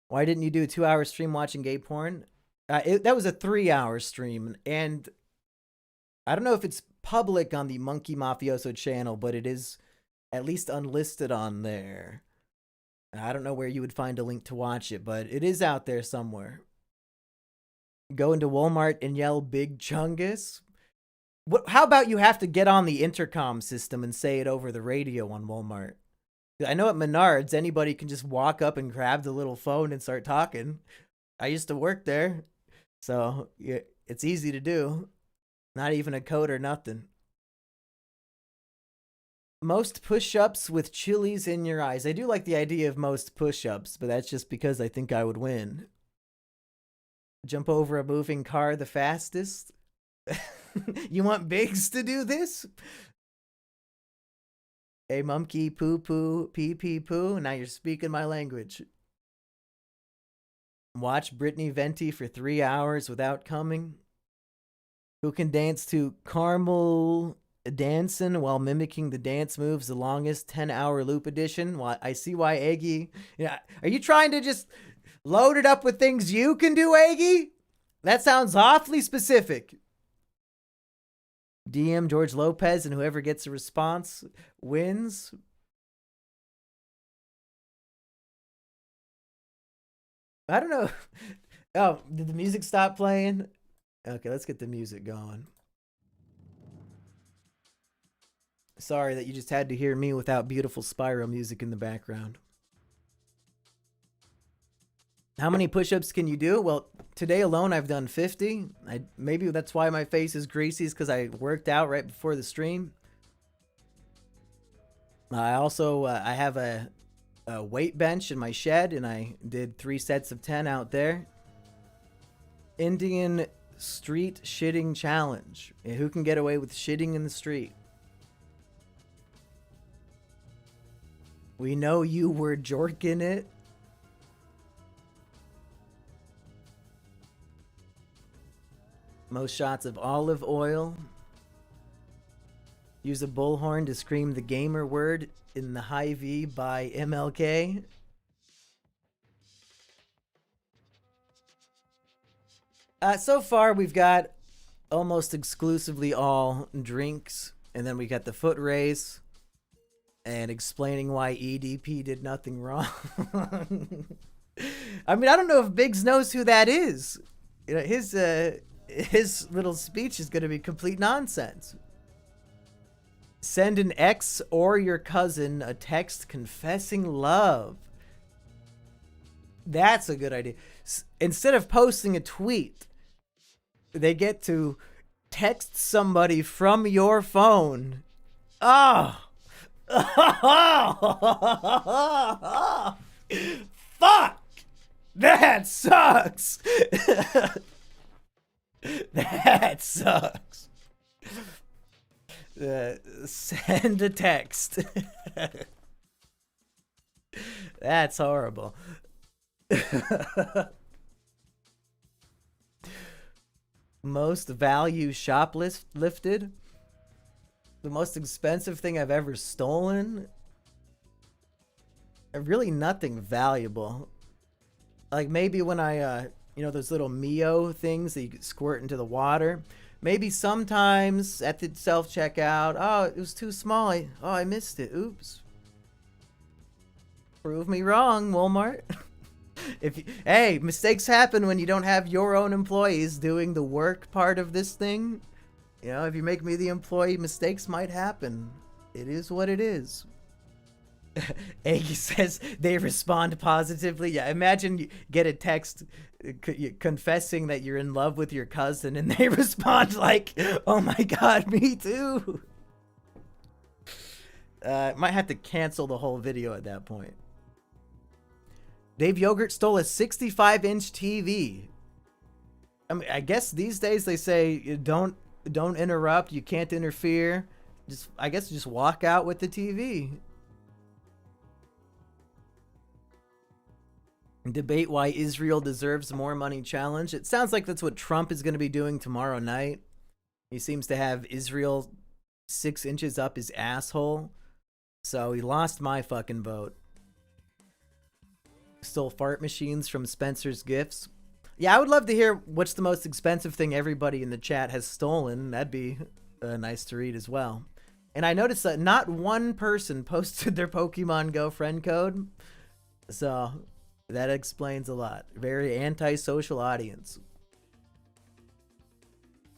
Why didn't you do a 2-hour stream watching gay porn? That was a 3-hour stream, and I don't know if it's public on the Monkey Mafioso channel, but it is at least unlisted on there. I don't know where you would find a link to watch it, but it is out there somewhere. Go into Walmart and yell Big Chungus. How about you have to get on the intercom system and say it over the radio on Walmart? I know at Menards, anybody can just walk up and grab the little phone and start talking. I used to work there. So yeah, it's easy to do. Not even a code or nothing. Most push-ups with chilies in your eyes. I do like the idea of most push-ups, but that's just because I think I would win. Jump over a moving car the fastest. You want Biggs to do this? Hey, monkey, poo poo, pee pee poo. Now you're speaking my language. Watch Brittany Venti for 3 hours without coming. Who can dance to Caramel Dancing while mimicking the dance moves the longest 10-hour loop edition? Well, I see why Eggy. Yeah, are you trying to just load it up with things you can do, Eggy? That sounds awfully specific. DM George Lopez, and whoever gets a response wins. I don't know. Oh, did the music stop playing? Okay, let's get the music going. Sorry that you just had to hear me without beautiful Spyro music in the background. How many push-ups can you do? Well, today alone I've done 50. Maybe that's why my face is greasy, is because I worked out right before the stream. I also I have a weight bench in my shed, and I did 3 sets of 10 out there. Indian street shitting challenge. Who can get away with shitting in the street? We know you were jorking it. Most shots of olive oil. Use a bullhorn to scream the gamer word in the High V by MLK. So far, we've got almost exclusively all drinks, and then we got the foot race and explaining why EDP did nothing wrong. I mean, I don't know if Biggs knows who that is. You know, his little speech is going to be complete nonsense. Send an ex or your cousin a text confessing love. That's a good idea. Instead of posting a tweet, they get to text somebody from your phone. Oh. Fuck. That sucks. That sucks. Send a text. That's horrible. Most value shoplifted. The most expensive thing I've ever stolen. Really nothing valuable. Like maybe when I, you know, those little Mio things that you squirt into the water. Maybe sometimes at the self-checkout, oh, it was too small. I missed it. Oops. Prove me wrong, Walmart. Hey, mistakes happen when you don't have your own employees doing the work part of this thing. You know, if you make me the employee, mistakes might happen. It is what it is. Eggy says they respond positively. Yeah, imagine you get a text confessing that you're in love with your cousin, and they respond like, "Oh my god, me too." Might have to cancel the whole video at that point. Dave Yogurt stole a 65-inch TV. I mean, I guess these days they say don't interrupt, you can't interfere. I guess just walk out with the TV. Debate why Israel deserves more money challenge. It sounds like that's what Trump is going to be doing tomorrow night. He seems to have Israel 6 inches up his asshole. So he lost my fucking vote. Stole fart machines from Spencer's Gifts. Yeah, I would love to hear what's the most expensive thing everybody in the chat has stolen. That'd be nice to read as well. And I noticed that not one person posted their Pokemon Go friend code. So that explains a lot. Very antisocial audience.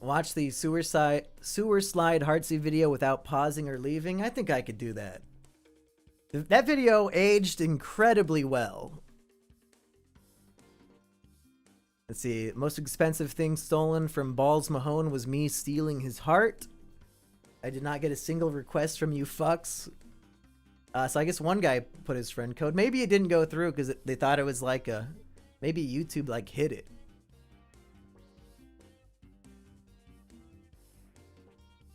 Watch the sewer slide Heartsy video without pausing or leaving. I think I could do that. That video aged incredibly well. Let's see. Most expensive thing stolen from Balls Mahone was me stealing his heart. I did not get a single request from you fucks. So I guess one guy put his friend code. Maybe it didn't go through because they thought it was like a... Maybe YouTube like hid it.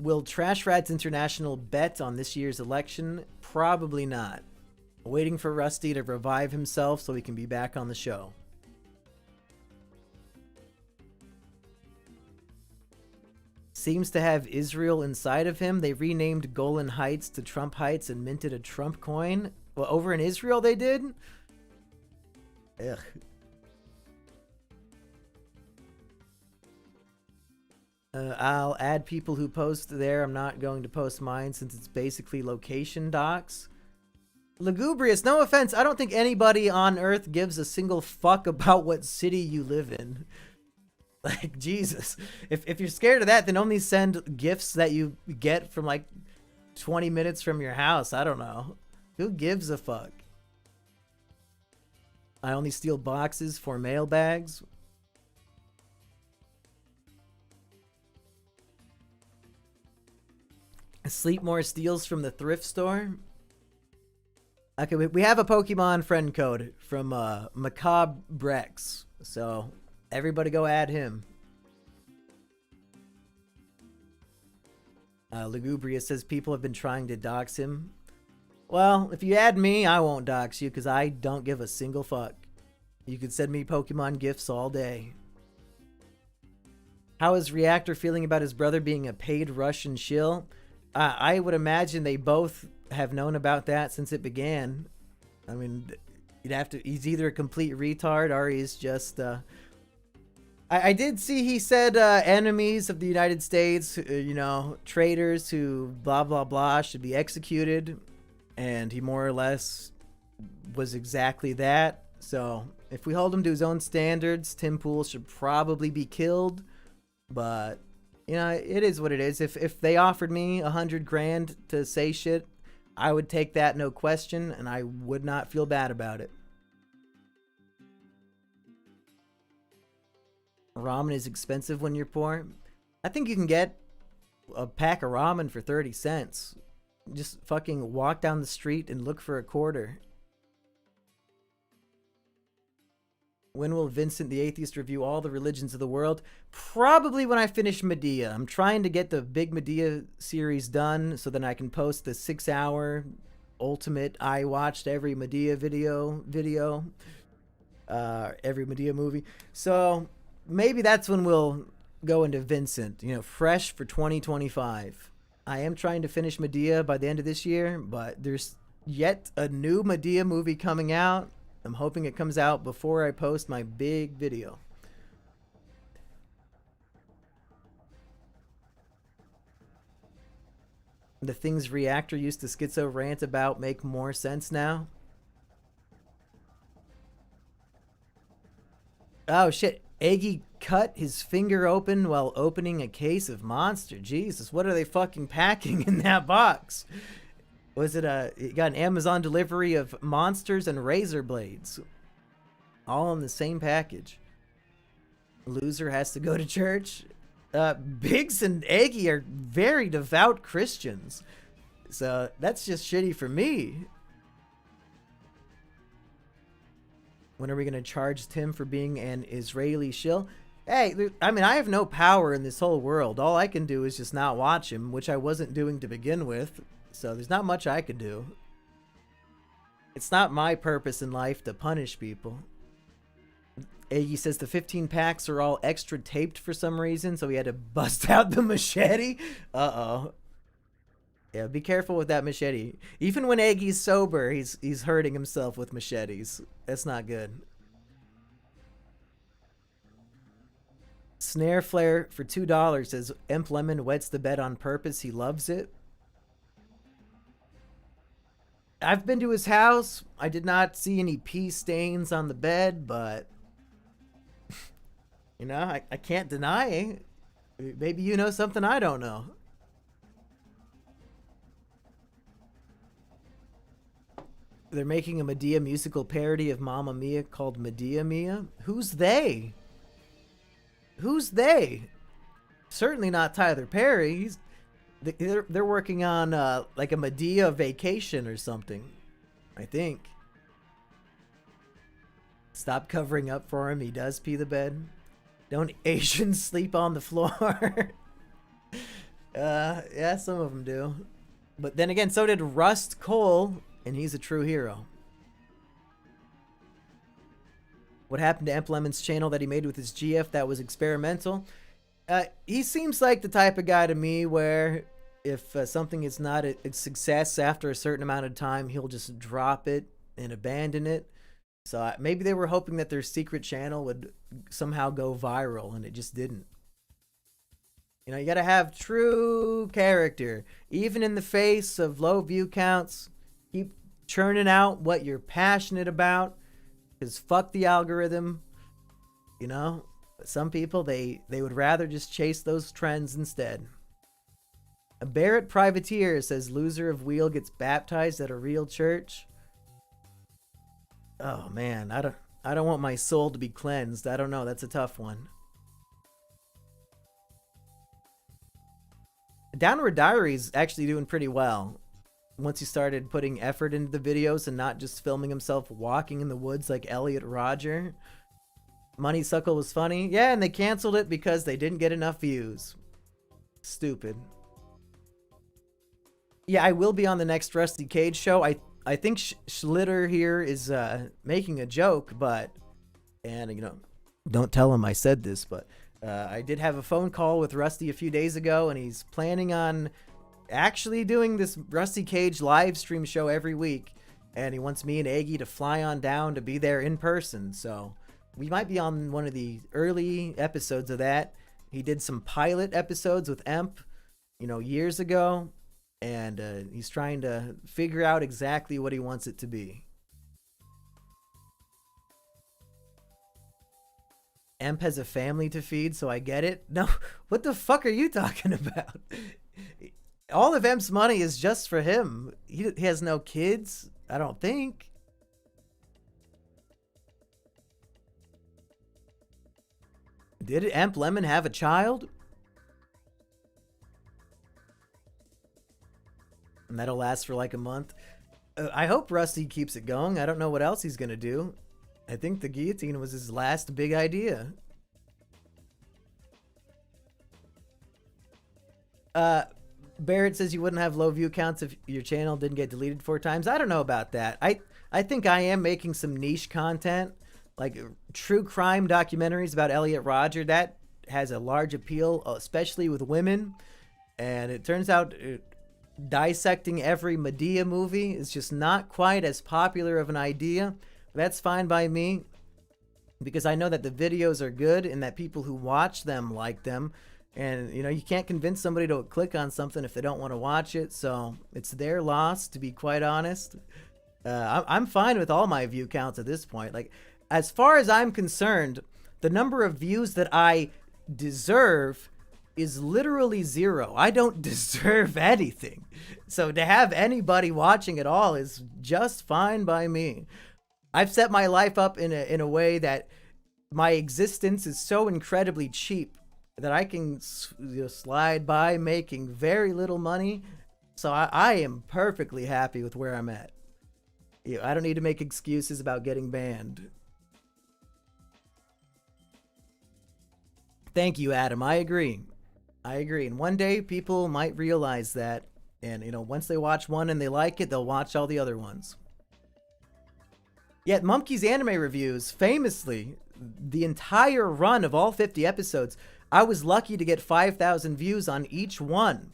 Will Trash Rats International bet on this year's election? Probably not. Waiting for Rusty to revive himself so he can be back on the show. Seems to have Israel inside of him. They renamed Golan Heights to Trump Heights and minted a Trump coin. Well, over in Israel they did? Ugh. I'll add people who post there. I'm not going to post mine since it's basically location docs. Lugubrious, no offense. I don't think anybody on Earth gives a single fuck about what city you live in. Like, Jesus. If you're scared of that, then only send gifts that you get from like 20 minutes from your house. I don't know. Who gives a fuck? I only steal boxes for mailbags. Sleepmore steals from the thrift store. Okay, we have a Pokemon friend code from Macabre Brex. So everybody go add him. Lugubrious says people have been trying to dox him. Well, if you add me, I won't dox you because I don't give a single fuck. You could send me Pokemon gifts all day. How is Reactor feeling about his brother being a paid Russian shill? I would imagine they both have known about that since it began. I mean, you'd have to... He's either a complete retard or he's just... I did see he said enemies of the United States, you know, traitors who blah, blah, blah should be executed. And he more or less was exactly that. So if we hold him to his own standards, Tim Pool should probably be killed. But... You know, it is what it is. If they offered me $100,000 to say shit, I would take that, no question, and I would not feel bad about it. Ramen is expensive when you're poor. I think you can get a pack of ramen for 30 cents. Just fucking walk down the street and look for a quarter. When will Vincent the Atheist review all the religions of the world? Probably when I finish Medea. I'm trying to get the big Medea series done so then I can post the 6-hour ultimate I watched every Medea video, every Medea movie. So maybe that's when we'll go into Vincent, you know, fresh for 2025. I am trying to finish Medea by the end of this year, but there's yet a new Medea movie coming out. I'm hoping it comes out before I post my big video. The things Reactor used to schizo rant about make more sense now. Oh shit, Eggy cut his finger open while opening a case of Monster. Jesus, what are they fucking packing in that box? Was it it got an Amazon delivery of Monsters and razor blades. All in the same package. Loser has to go to church. Biggs and Eggy are very devout Christians. So that's just shitty for me. When are we going to charge Tim for being an Israeli shill? Hey, I mean, I have no power in this whole world. All I can do is just not watch him, which I wasn't doing to begin with. So there's not much I can do. It's not my purpose in life to punish people. Iggy says the 15 packs are all extra taped for some reason, so he had to bust out the machete. Uh-oh. Yeah, be careful with that machete. Even when Iggy's sober, he's hurting himself with machetes. That's not good. Snare Flare for $2 says Imp Lemon wets the bed on purpose. He loves it. I've been to his house. I did not see any pee stains on the bed, but you know, I can't deny it. Maybe you know something I don't know. They're making a Medea musical parody of Mamma Mia called Medea Mia. Who's they? Who's they? Certainly not Tyler Perry. They're working on like a Medea vacation or something, I think. Stop covering up for him. He does pee the bed. Don't Asians sleep on the floor? Yeah, some of them do. But then again, so did Rust Cole, and he's a true hero. What happened to Emp Lemon's channel that he made with his GF that was experimental? He seems like the type of guy to me where if something is not a success after a certain amount of time, he'll just drop it and abandon it. So maybe they were hoping that their secret channel would somehow go viral, and it just didn't. You know, you gotta have true character. Even in the face of low view counts, keep churning out what you're passionate about. Because fuck the algorithm. You know? Some people, they would rather just chase those trends instead. A Barrett Privateer says loser of wheel gets baptized at a real church. Oh man, I don't want my soul to be cleansed. I don't know, that's a tough one. Downward Diary's actually doing pretty well. Once he started putting effort into the videos and not just filming himself walking in the woods like Elliot Rodger. Moneysuckle was funny. Yeah, and they canceled it because they didn't get enough views. Stupid. Yeah, I will be on the next Rusty Cage show. I think Schlitter here is making a joke, but... And, you know, don't tell him I said this, but... I did have a phone call with Rusty a few days ago, and he's planning on actually doing this Rusty Cage live stream show every week. And he wants me and Aggie to fly on down to be there in person. So we might be on one of the early episodes of that. He did some pilot episodes with Emp, you know, years ago. And he's trying to figure out exactly what he wants it to be. Emp has a family to feed, so I get it. No, what the fuck are you talking about? All of Emp's money is just for him. He has no kids, I don't think. Did Emp Lemon have a child? And that'll last for like a month. I hope Rusty keeps it going. I don't know what else he's gonna do. I think the guillotine was his last big idea. Barrett says you wouldn't have low view counts if your channel didn't get deleted 4 times. I don't know about that. I think I am making some niche content, like true crime documentaries about Elliot Rodger. That has a large appeal, especially with women. And it turns out dissecting every Medea movie is just not quite as popular of an idea. That's fine by me, because I know that the videos are good and that people who watch them like them. And, you know, you can't convince somebody to click on something if they don't want to watch it. So it's their loss, to be quite honest. I'm fine with all my view counts at this point. Like, as far as I'm concerned, the number of views that I deserve is literally 0. I don't deserve anything. So to have anybody watching at all is just fine by me. I've set my life up in a way that my existence is so incredibly cheap that I can slide by making very little money. So I am perfectly happy with where I'm at. I don't need to make excuses about getting banned. Thank you, Adam. I agree. And one day people might realize that. And, you know, once they watch one and they like it, they'll watch all the other ones. Yet Mumkey's anime reviews, famously, the entire run of all 50 episodes, I was lucky to get 5,000 views on each one.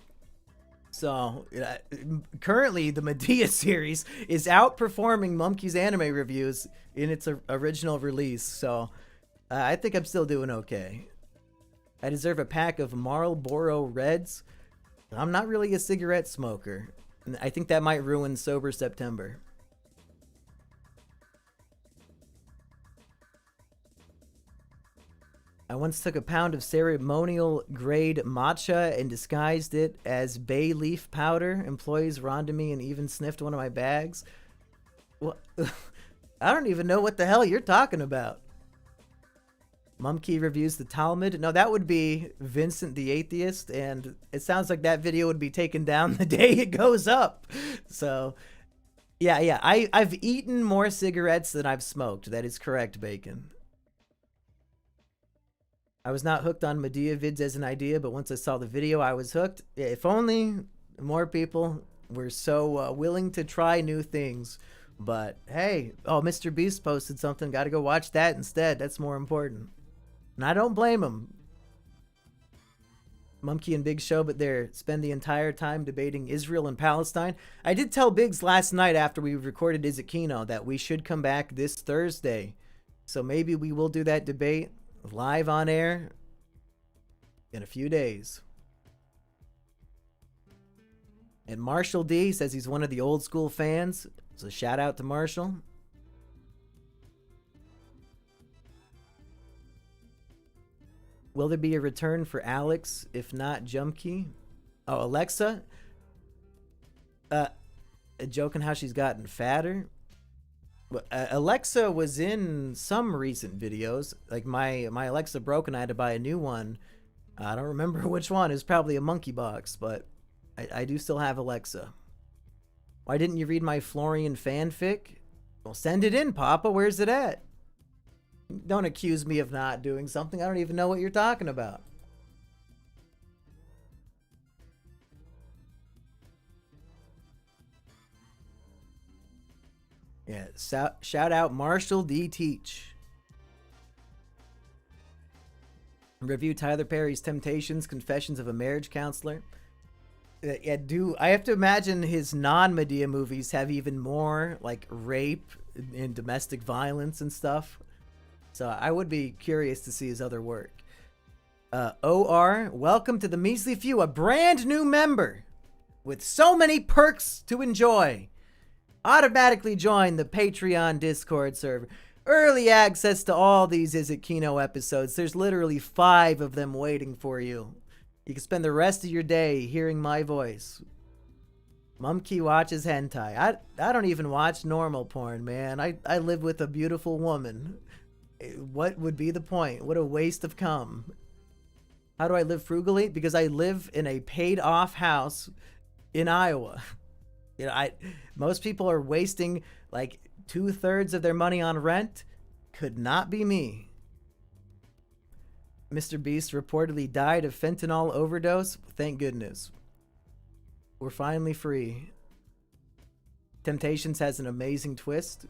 So, currently, the Medea series is outperforming Mumkey's anime reviews in its original release. So, I think I'm still doing okay. I deserve a pack of Marlboro Reds. I'm not really a cigarette smoker. I think that might ruin Sober September. I once took a pound of ceremonial grade matcha and disguised it as bay leaf powder. Employees were onto me and even sniffed one of my bags. Well, I don't even know what the hell you're talking about. Mumkey reviews the Talmud. No, that would be Vincent the Atheist, and it sounds like that video would be taken down the day it goes up. So, yeah. I've eaten more cigarettes than I've smoked. That is correct, Bacon. I was not hooked on Medea vids as an idea, but once I saw the video, I was hooked. Yeah, if only more people were so willing to try new things. But hey, oh, Mr. Beast posted something. Got to go watch that instead. That's more important. And I don't blame him. Mumkey and Big Show, but they spend the entire time debating Israel and Palestine. I did tell Biggs last night after we recorded Izakino that we should come back this Thursday. So maybe we will do that debate live on air in a few days. And Marshall D says he's one of the old school fans. So shout out to Marshall. Will there be a return for Alex, if not Jumpkey? Oh, Alexa? Joking how she's gotten fatter. Alexa was in some recent videos. Like my Alexa broke and I had to buy a new one. I don't remember which one. It was probably a monkey box, but I do still have Alexa. Why didn't you read my Florian fanfic? Well, send it in, Papa. Where's it at? Don't accuse me of not doing something. I don't even know what you're talking about. Yeah, shout out Marshall D. Teach. Review Tyler Perry's Temptations, Confessions of a Marriage Counselor. Yeah, I have to imagine his non-Medea movies have even more like rape and domestic violence and stuff. So I would be curious to see his other work. OR, welcome to the Measly Few, a brand new member with so many perks to enjoy. Automatically join the Patreon Discord server. Early access to all these Is It Kino episodes. There's literally 5 of them waiting for you. You can spend the rest of your day hearing my voice. Mumkey watches hentai. I don't even watch normal porn, man. I live with a beautiful woman. What would be the point? What a waste of cum. How do I live frugally? Because I live in a paid-off house in Iowa. You know, most people are wasting like 2/3 of their money on rent. Could not be me. Mr. Beast reportedly died of fentanyl overdose. Thank goodness. We're finally free. Temptations has an amazing twist.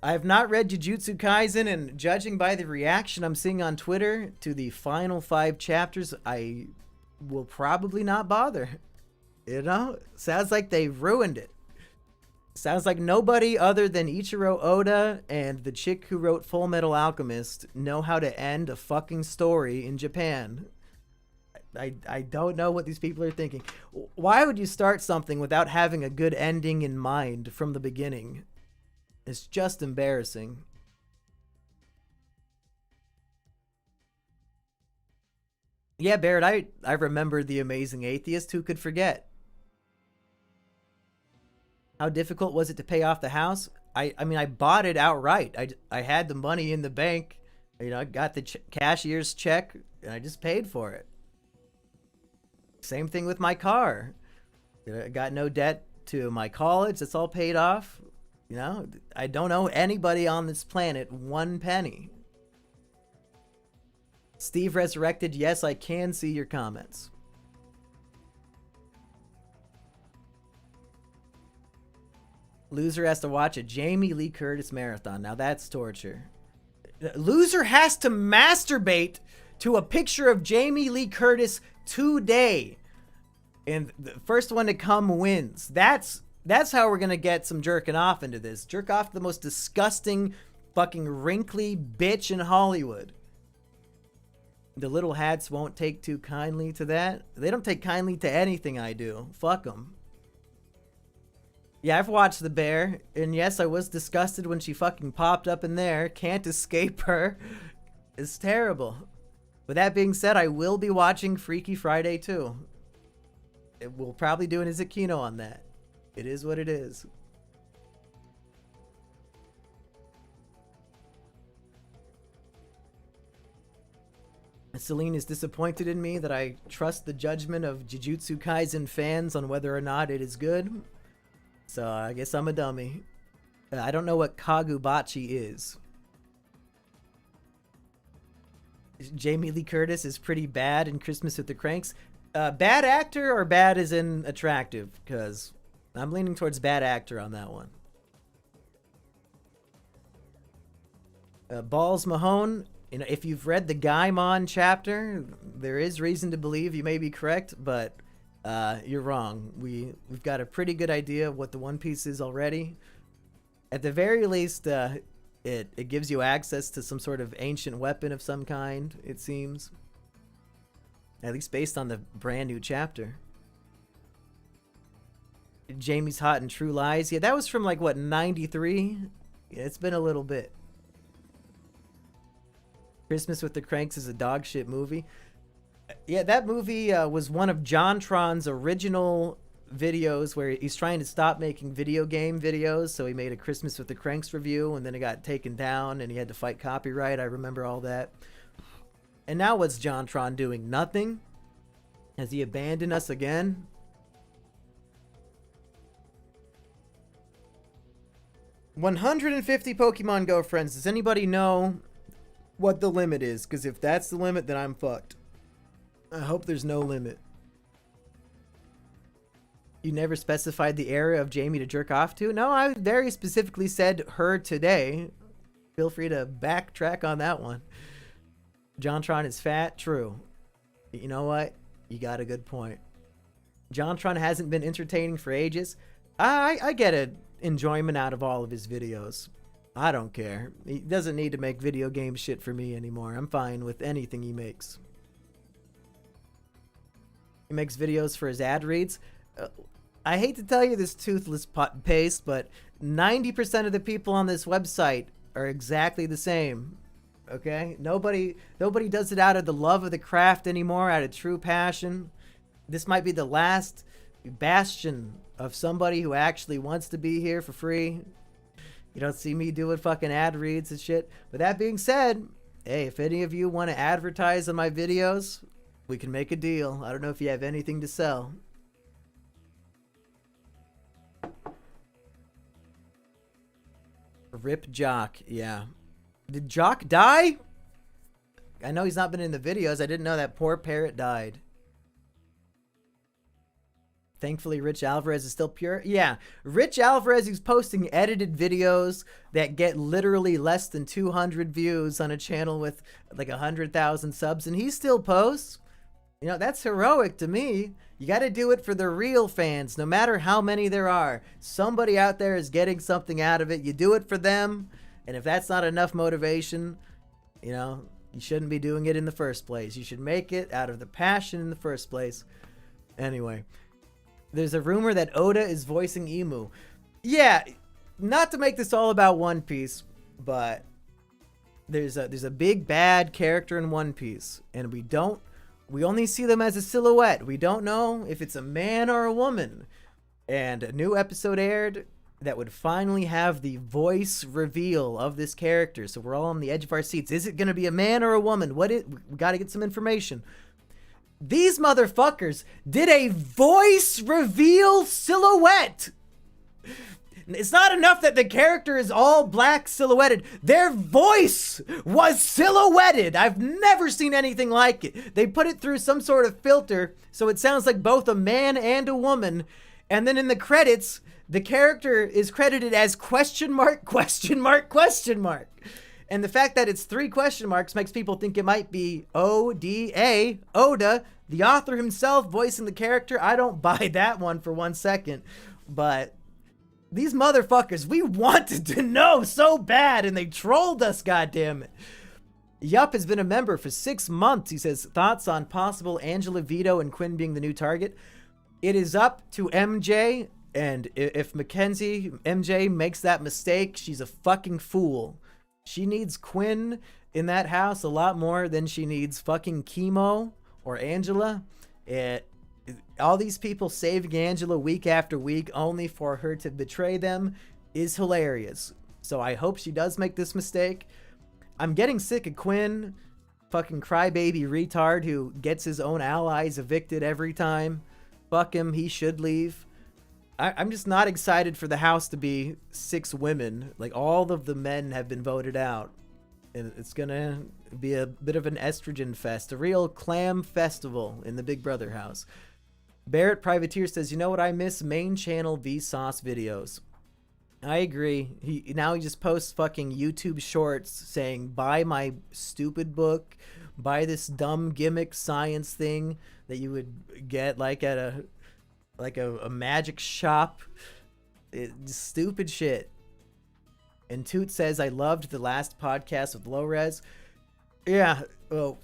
I have not read Jujutsu Kaisen, and judging by the reaction I'm seeing on Twitter to the final 5 chapters, I will probably not bother. You know? Sounds like they ruined it. Sounds like nobody other than Ichiro Oda and the chick who wrote Full Metal Alchemist know how to end a fucking story in Japan. I don't know what these people are thinking. Why would you start something without having a good ending in mind from the beginning? It's just embarrassing. Yeah, Barrett, I remember The Amazing Atheist. Who could forget? How difficult was it to pay off the house? I mean, I bought it outright. I had the money in the bank. You know, I got the cashier's check, and I just paid for it. Same thing with my car. I got no debt to my college. That's all paid off. You know, I don't owe anybody on this planet 1 penny. Steve Resurrected, yes, I can see your comments. Loser has to watch a Jamie Lee Curtis marathon. Now that's torture. Loser has to masturbate to a picture of Jamie Lee Curtis today. And the first one to come wins. That's how we're going to get some jerking off into this. Jerk off to the most disgusting, fucking wrinkly bitch in Hollywood. The little hats won't take too kindly to that. They don't take kindly to anything I do. Fuck them. Yeah, I've watched The Bear, and yes, I was disgusted when she fucking popped up in there. Can't escape her. It's terrible. With that being said, I will be watching Freaky Friday too. We'll probably do an Izakino on that. It is what it is. Celine is disappointed in me that I trust the judgment of Jujutsu Kaisen fans on whether or not it is good. So I guess I'm a dummy. I don't know what Kagubachi is. Jamie Lee Curtis is pretty bad in Christmas with the Cranks. Bad actor or bad as in attractive? Because I'm leaning towards bad actor on that one. Balls Mahone, you know, if you've read the Gaimon chapter, there is reason to believe you may be correct, but you're wrong. We've got a pretty good idea of what the One Piece is already. At the very least, it gives you access to some sort of ancient weapon of some kind, it seems. At least based on the brand new chapter. Jamie's hot in True Lies. Yeah, that was from like, what, 93? Yeah, it's been a little bit. Christmas with the Cranks is a dog shit movie. Yeah, that movie was one of JonTron's original videos where he's trying to stop making video game videos, so he made a Christmas with the Cranks review, and then it got taken down and he had to fight copyright. I remember all that. And now what's JonTron doing? Nothing? Has he abandoned us again? $150 Pokemon Go friends. Does anybody know what the limit is? Because if that's the limit, then I'm fucked. I hope there's no limit. You never specified the area of Jamie to jerk off to? No, I very specifically said her today. Feel free to backtrack on that one. JonTron is fat? True. You know what? You got a good point. JonTron hasn't been entertaining for ages. I get an enjoyment out of all of his videos. I don't care. He doesn't need to make video game shit for me anymore. I'm fine with anything he makes. He makes videos for his ad reads. I hate to tell you this toothless paste, but 90% of the people on this website are exactly the same. Okay? Nobody does it out of the love of the craft anymore, out of true passion. This might be the last bastion of somebody who actually wants to be here for free. You don't see me doing fucking ad reads and shit. But that being said, hey, if any of you want to advertise on my videos, we can make a deal. I don't know if you have anything to sell. Rip Jock, yeah. Did Jock die? I know he's not been in the videos. I didn't know that poor parrot died. Thankfully, Rich Alvarez is still pure. Yeah, Rich Alvarez is posting edited videos that get literally less than 200 views on a channel with like 100,000 subs, and he still posts. You know, that's heroic to me. You got to do it for the real fans, no matter how many there are. Somebody out there is getting something out of it. You do it for them, and if that's not enough motivation, you know, you shouldn't be doing it in the first place. You should make it out of the passion in the first place. Anyway. There's a rumor that Oda is voicing Emu. Yeah, not to make this all about One Piece, but there's a big bad character in One Piece, and we only see them as a silhouette. We don't know if it's a man or a woman. And a new episode aired that would finally have the voice reveal of this character. So we're all on the edge of our seats. Is it going to be a man or a woman? We got to get some information. These motherfuckers did a voice reveal silhouette. It's not enough that the character is all black silhouetted. Their voice was silhouetted. I've never seen anything like it. They put it through some sort of filter so it sounds like both a man and a woman. And then in the credits, the character is credited as question mark, question mark, question mark. And the fact that it's 3 question marks makes people think it might be O-D-A, Oda, the author himself voicing the character. I don't buy that one for 1 second. But these motherfuckers, we wanted to know so bad, and they trolled us, goddammit. Yup has been a member for 6 months. He says, thoughts on possible Angela, Vito, and Quinn being the new target? It is up to MJ, and if MJ makes that mistake, she's a fucking fool. She needs Quinn in that house a lot more than she needs fucking Chemo or Angela. All these people saving Angela week after week only for her to betray them is hilarious. So I hope she does make this mistake. I'm getting sick of Quinn fucking crybaby retard who gets his own allies evicted every time. Fuck him. He should leave. I'm just not excited for the House to be 6 women. Like, all of the men have been voted out. And it's gonna be a bit of an estrogen fest. A real clam festival in the Big Brother house. Barrett Privateer says, you know what I miss? Main channel Vsauce videos. I agree. He just posts fucking YouTube shorts saying, buy my stupid book, buy this dumb gimmick science thing that you would get like at a magic shop. Stupid shit. And Toot says, I loved the last podcast with Low Res. Yeah, well,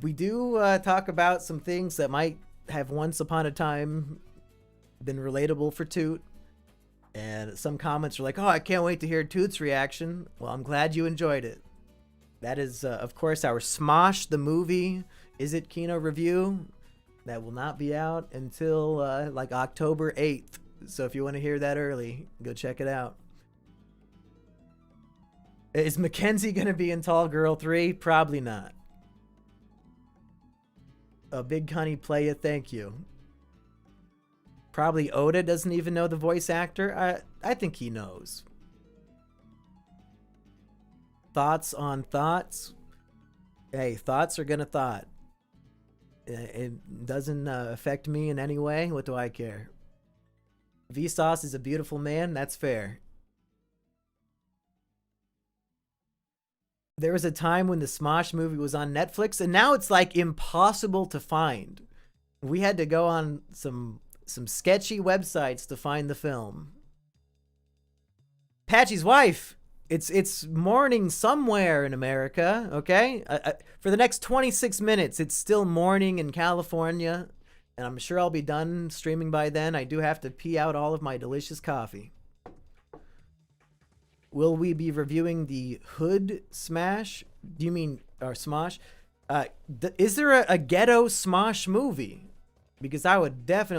we do talk about some things that might have once upon a time been relatable for Toot. And some comments are like, oh, I can't wait to hear Toot's reaction. Well, I'm glad you enjoyed it. That is, of course, our Smosh the movie Is It Kino review. That will not be out until like October 8th. So if you want to hear that early, go check it out. Is Mackenzie going to be in Tall Girl 3? Probably not. A Big Honey Playa, thank you. Probably Oda doesn't even know the voice actor. I think he knows. Thoughts on thoughts? Hey, thoughts are gonna thought. It doesn't affect me in any way. What do I care? Vsauce is a beautiful man. That's fair. There was a time when the Smosh movie was on Netflix, and now it's like impossible to find. We had to go on some sketchy websites to find the film. Patchy's wife. It's morning somewhere in America, okay? For the next 26 minutes, it's still morning in California, and I'm sure I'll be done streaming by then. I do have to pee out all of my delicious coffee. Will we be reviewing the Hood Smash? Do you mean, or Smosh? Is there a ghetto Smosh movie? Because I would definitely